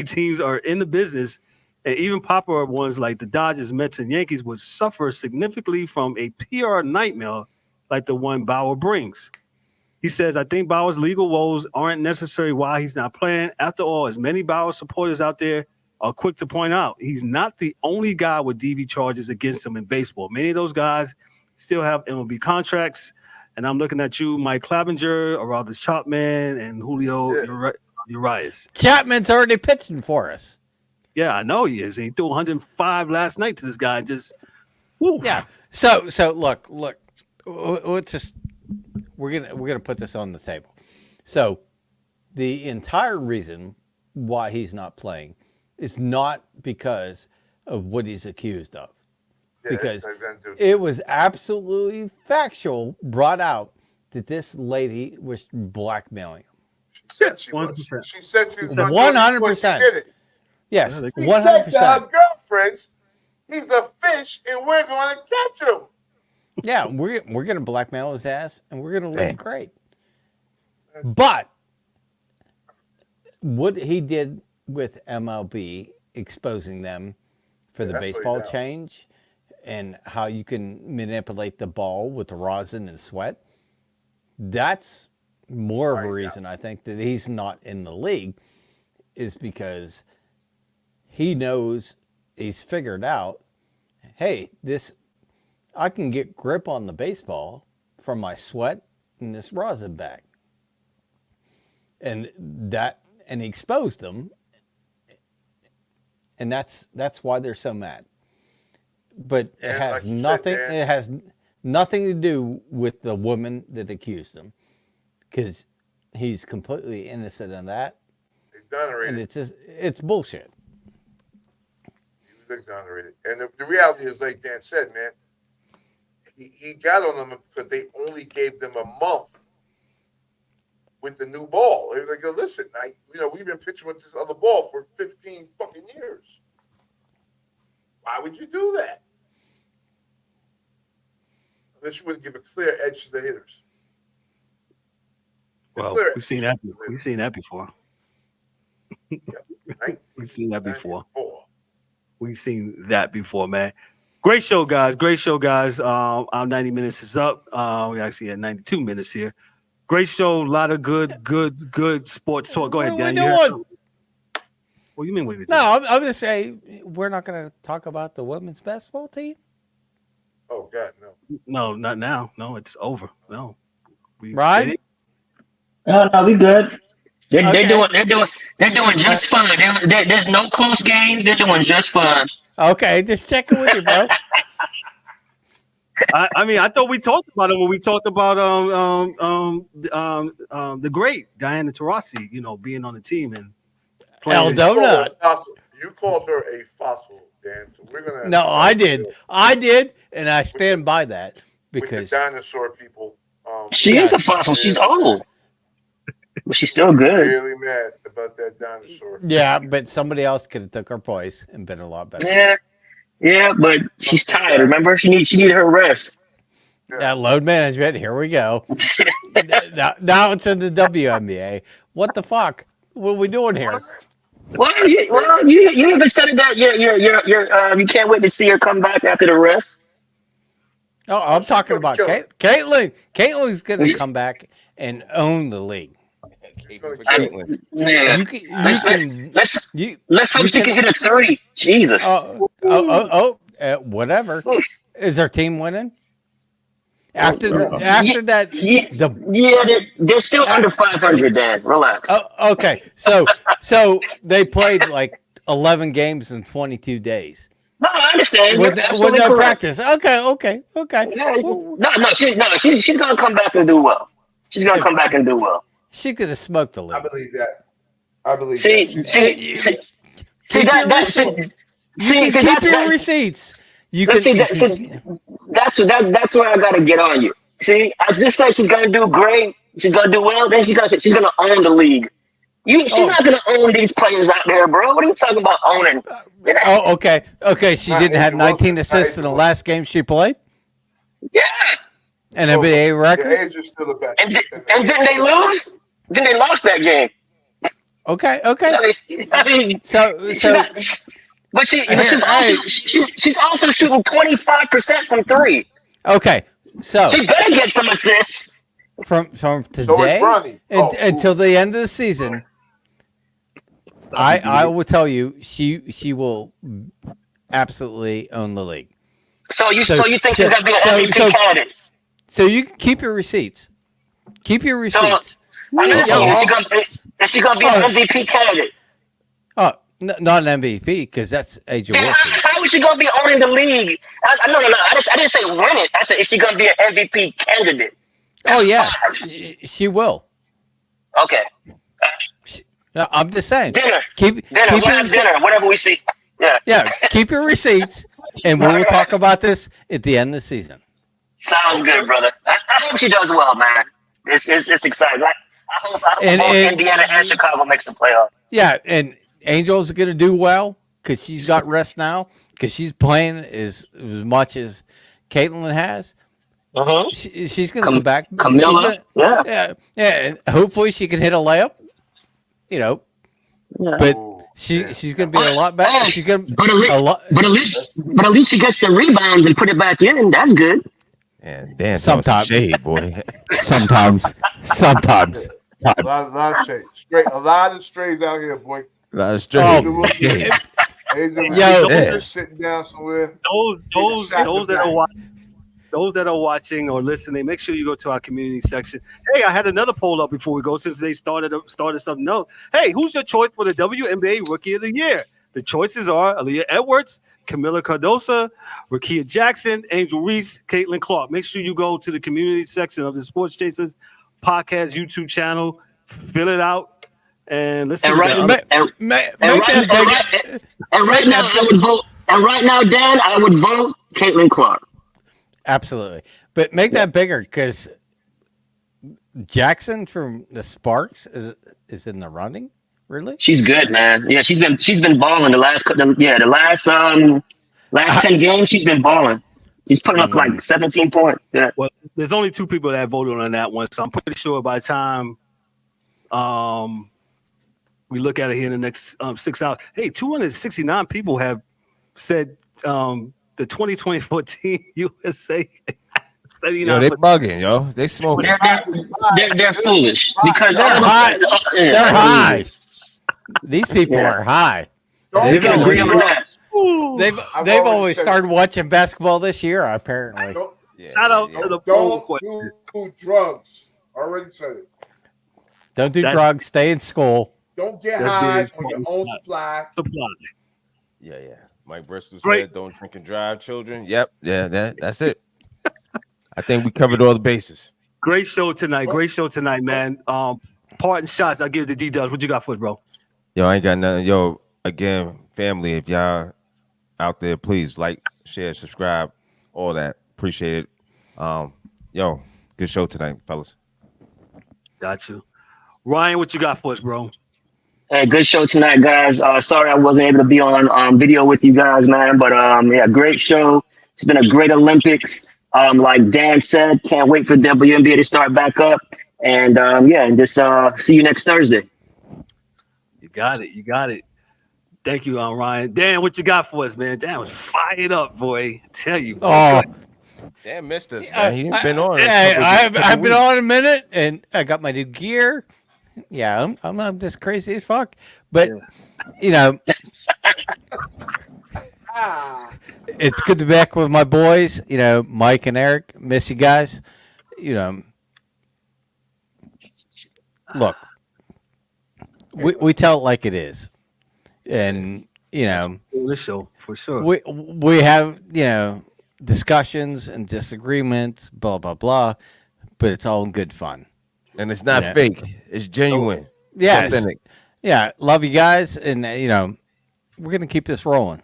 teams are in the business, and even popular ones like the Dodgers, Mets, and Yankees would suffer significantly from a PR nightmare like the one Bauer brings. He says, I think Bauer's legal woes aren't necessary why he's not playing. After all, as many Bauer supporters out there are quick to point out, he's not the only guy with DV charges against him in baseball. Many of those guys still have MLB contracts. And I'm looking at you, Mike Clevenger, Aroldis Chapman, and Julio Urias. Chapman's already pitching for us. Yeah, I know he is. He threw 105 last night to this guy. Just, woo. Yeah. So look. Let's just we're gonna put this on the table. So the entire reason why he's not playing is not because of what he's accused of. Because it was absolutely factual, brought out that this lady was blackmailing him. She said she was. She said she was 100%. She did it. Yes, She 100%. said to her girlfriends, "He's a fish, and we're going to catch him." Yeah, we're going to blackmail his ass, and we're going to live great. But what he did with MLB, exposing them for the baseball change, and how you can manipulate the ball with the rosin and sweat, that's more of a reason, I think, that he's not in the league, is because he knows, he's figured out, hey, I can get grip on the baseball from my sweat and this rosin bag. And he exposed them, and that's why they're so mad. But it has nothing. It has nothing to do with the woman that accused him, because he's completely innocent in that. Exonerated. And it's bullshit. He was exonerated, and the reality is, like Dan said, man, he got on them because they only gave them a month with the new ball. They was like, listen, we've been pitching with this other ball for 15 fucking years. Why would you do that? Unless you wouldn't give a clear edge to the hitters. Well, we've seen that before. Right? We've seen that before. We've seen that before, man. Great show, guys. Our 90 minutes is up. We actually had 92 minutes here. Great show. A lot of good sports talk. Go ahead, Dan. What do you mean? What are we doing? No, I'm just saying we're not going to talk about the women's basketball team. Oh God, no. No, not now. No, it's over. No. Right? No, we good. They're doing just fine. There's no close games. They're doing just fine. Okay, just checking with you, bro. I mean, I thought we talked about it when we talked about the great Diana Taurasi, being on the team and El Donut. You called her a fossil, Dan. So we're gonna. No, I did, and I stand by that because with the dinosaur people. She is a fossil. She's old, but she's still good. Really mad about that dinosaur. Yeah, but somebody else could have took her place and been a lot better. Yeah, but she's tired. Remember, she needed her rest. Yeah, load management. Here we go. now it's in the WNBA. What the fuck? What are we doing here? Well, you even said that you can't wait to see her come back after the rest. Oh, I'm talking about Caitlin. Caitlin's going to come back and own the league. Yeah. Let's hope she can hit a 30. Jesus. Whatever. Is our team winning? After that, they're still under 500. Dan, relax. Okay, so they played like 11 games in 22 days. No, I understand. with You're absolutely no correct. practice. Okay. Yeah, Well, she's gonna come back and do well. She's gonna come back and do well. she could have smoked the I league. believe that. I believe See, that. She's see, Keep your that's receipts. You can keep your receipts. You Let's see, can. that's where I gotta get on you. See, I just said she's gonna do great. She's gonna do well. Then she's gonna own the league. She's Oh. not gonna own these players out there, bro. What are you talking about owning? Oh, okay. She Not didn't have Angel Wilson. 19 assists in the last game she played. Yeah. An NBA record. The age is still the best. And didn't they lose? Then they lost that game. Okay. I mean, So she's also shooting 25% from three. okay. So She better get some assists. from So is today Bronny. until the end of the season, I will tell you she will absolutely own the league. So you So- think so- she's gonna be an so- MVP so- candidate? So you can keep your receipts. Keep your receipts. I'm asking you, Yeah. is she gonna be an MVP candidate? Oh, not an MVP because that's Angel Then Wilson. how is she gonna be owning the league? No. I didn't say win it. I said is she gonna be an MVP candidate? Oh yes, she will. Okay. No, I'm just saying. Dinner. Keep We'll your have dinner. Whatever we see. Yeah. Yeah, keep your receipts, and we will talk about this at the end of the season. Sounds good, brother. I hope she does well, man. It's exciting. I hope And- both and- Indiana and Chicago makes the playoffs. Yeah, and Angel's going to do well because she's got rest now because she's playing as much as Caitlin has. Uh-huh. She's going to come back. Camilla, yeah, and hopefully she can hit a layup. Yeah. But she's going to be a lot better. She's going to But at least she gets the rebounds and put it back in. That's good. And Dan, Sometimes. shade, boy. sometimes. A lot of shade. A lot of strays out here, boy. That's true. Oh, Shade. Yo, sitting down somewhere. Those that are watching or listening, make sure you go to our community section. Hey, I had another poll up before we go since they started something else. Hey, who's your choice for the WNBA Rookie of the Year? The choices are Aaliyah Edwards, Camila Cardoso, Rakia Jackson, Angel Reese, Caitlin Clark. Make sure you go to the community section of the Sports Chasers podcast YouTube channel, fill it out, and let's see. And right now, I would vote. And right now, Dan, I would vote Caitlin Clark. Absolutely. But make that bigger because Jackson from the Sparks is in the running. Really? She's good, man. Yeah, she's been balling the last 10 games. She's been balling. She's putting up like 17 points. Yeah. Well, there's only 2 people that voted on that one, so I'm pretty sure by the time we look at it here in the next 6 hours, hey, 269 people have said the 2024 Team USA. Yo, they bugging, yo. They smoking. They're foolish because They're high. They're high. These people are high. They've always started watching basketball this year, apparently. Shout out to the poll Don't question. do drugs. Already said it. Don't do drugs. Stay in school. Don't get That high is on your own supply. Yeah. Mike Bristol Great. said, "Don't drink and drive, children." Yep. Yeah. That's it. I think we covered all the bases. Great show tonight, man. Parting shots. I'll give it to D-Dubs. What you got for us, bro? Yo, I ain't got nothing. Yo, again, family, if y'all out there, please like, share, subscribe, all that. Appreciate it. Yo, good show tonight, fellas. Got you. Ryan, what you got for us, bro? Hey, good show tonight, guys. Sorry I wasn't able to be on video with you guys, man. But yeah, great show. It's been a great Olympics. Like Dan said, can't wait for WNBA to start back up. And and just see you next Thursday. You got it. Thank you, Ryan. Dan, what you got for us, man? Dan was fired up, boy. I tell you. Oh, Dan missed us, man. He ain't been on. I've been on a minute, and I got my new gear. Yeah, I'm just crazy as fuck. But it's good to be back with my boys. Mike and Eric. Miss you guys. Look, we tell it like it is, and you know, this show for sure. we have, you know, discussions and disagreements, blah blah blah, but it's all in good fun. And it's not Yeah. fake. It's genuine. Yes. Authentic. Yeah, love you guys, and you know, we're gonna keep this rolling.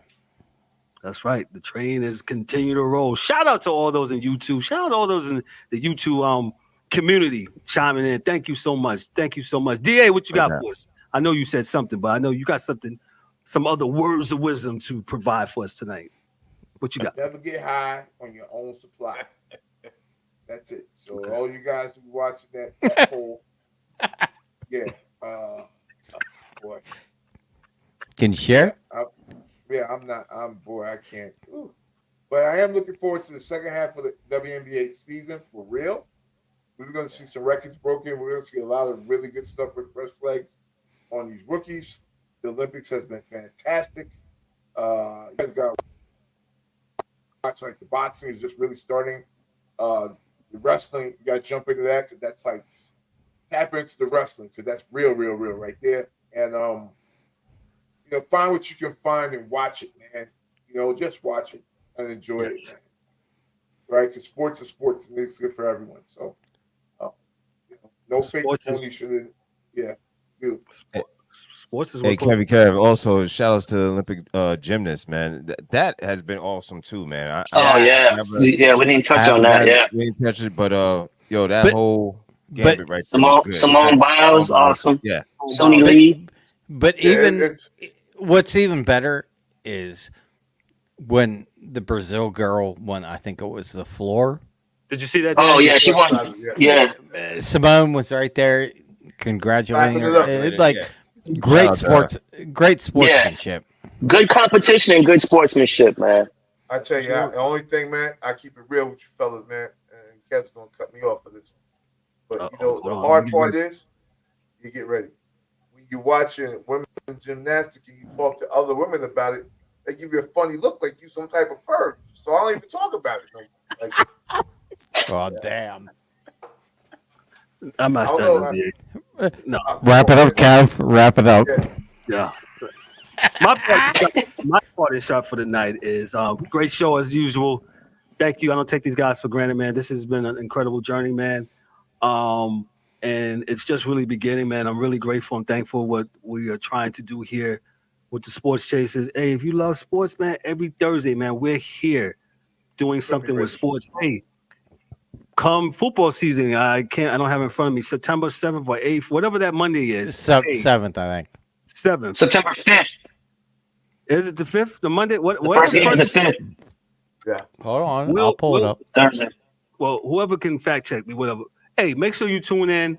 That's right. The train is continuing to roll. Shout out to all those in YouTube. Shout out to all those in the YouTube community chiming in. Thank you so much. Thank you so much. DA, what you got for us? I know you said something, but I know you got something, some other words of wisdom to provide for us tonight. What you got? Never get high on your own supply. That's it. So all you guys who watching that poll, yeah, boy. Can you share? I can't. Ooh. But I am looking forward to the second half of the WNBA season for real. We're going to see some records broken. We're going to see a lot of really good stuff with fresh legs on these rookies. The Olympics has been fantastic. You guys got watch like the boxing is just really starting. The wrestling, you got to jump into that because that's like tap into the wrestling because that's real right there. And you know, find what you can find and watch it, man. You know, just watch it and enjoy it, man. Right? Because sports is sports and it's good for everyone. So, you know, no fake phony shouldn't. Yeah, beautiful. Sports is Hey, Kev. Also, shout outs to the Olympic gymnasts, man. That has been awesome too, man. We didn't touch on that. Yeah, we didn't touch it, but yo, that whole gambit right there. Simone Biles, awesome. Yeah, Sonny Lee. But even what's even better is when the Brazil girl won. I think it was the floor. Did you see that? Oh yeah, she won. Yeah, Simone was right there, congratulating her. Great sportsmanship. Yeah. Good competition and good sportsmanship, man. I tell you, the only thing, man, I keep it real with you fellas, man. And Kev's gonna cut me off for this one. But you know, the hard part is you get ready. When you're watching women gymnastics and you talk to other women about it, they give you a funny look like you some type of perv. So I don't even talk about it. Oh damn. I'm not standing there. No. Wrap it up, Kev. Wrap it up. Yeah. My party shot for the night is great show as usual. Thank you. I don't take these guys for granted, man. This has been an incredible journey, man. And it's just really beginning, man. I'm really grateful and thankful what we are trying to do here with the Sports Chasers. Hey, if you love sports, man, every Thursday, man, we're here doing something with sports. Hey, come football season, I don't have it in front of me, September 7th or 8th, whatever that Monday is. 7th, I think. 7th. September 5th. Is it the 5th? The Monday? What first game is the 5th. Yeah. Hold on. I'll pull it up. Thursday. Well, whoever can fact check me, whatever. Hey, make sure you tune in.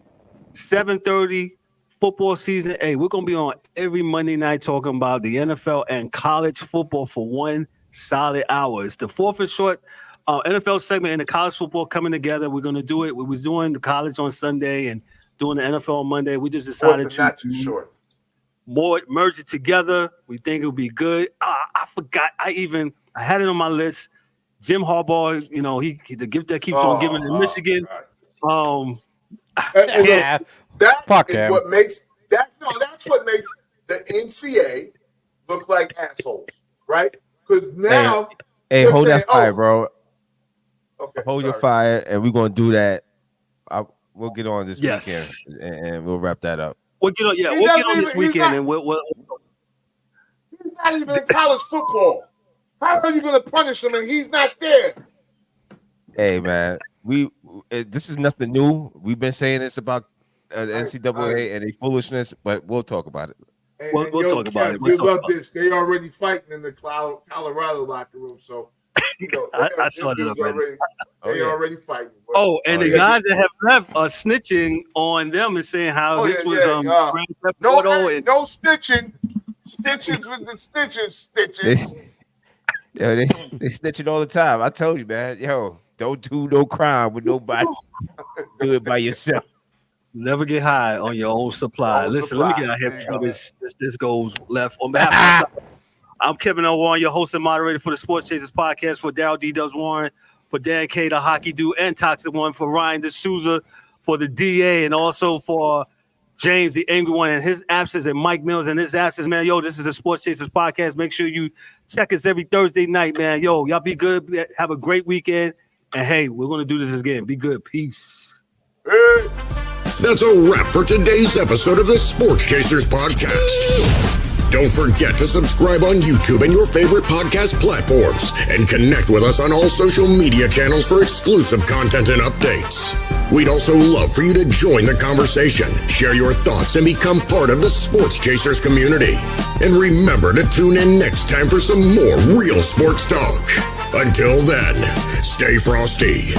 7:30 football season. Hey, we're going to be on every Monday night talking about the NFL and college football for 1 solid hour. It's the fourth and short NFL segment and the college football coming together. We're going to do it. We was doing the college on Sunday and doing the NFL on Monday. We just decided to not too short. Merge it together. We think it'll be good. I forgot. I had it on my list. Jim Harbaugh, you know, he the gift that keeps on giving in Michigan. That is what makes that. No, that's what makes the NCAA look like assholes, right? Because now, hey, hold that fire, bro. Okay, hold your fire, and we're gonna do that. We'll get on this weekend, and we'll wrap that up. We'll get on. Yeah, we'll get on this weekend, and we'll. He's not even in college football. How are you going to punish him and he's not there? Hey, man, this is nothing new. We've been saying this about NCAA and their foolishness, but we'll talk about it. We'll talk about it. We love this. They already fighting in the Colorado locker room, so you know I saw that already. They already fighting. Oh, and the guys that have left are snitching on them and saying how this was no snitching. Stitches with the stitches. Yo, they snitching all the time. I told you, man. Yo, don't do no crime with nobody. Do it by yourself. Never get high on your own supply. Listen, let me get out here before this goes left. On behalf of I'm Kevin L. Warren, your host and moderator for the Sports Chasers podcast, for Daryl D. Dubs Warren, for Dan K, the Hockey Dude, and Toxic One, for Ryan D'Souza, for the DA, and also for James, the angry one, in his absence, and Mike Mills in his absence, man. Yo, this is the Sports Chasers podcast. Make sure you check us every Thursday night, man. Yo, y'all be good. Have a great weekend. And hey, we're going to do this again. Be good. Peace. Hey. That's a wrap for today's episode of the Sports Chasers podcast. Don't forget to subscribe on YouTube and your favorite podcast platforms and connect with us on all social media channels for exclusive content and updates. We'd also love for you to join the conversation, share your thoughts, and become part of the Sports Chasers community. And remember to tune in next time for some more real sports talk. Until then, stay frosty.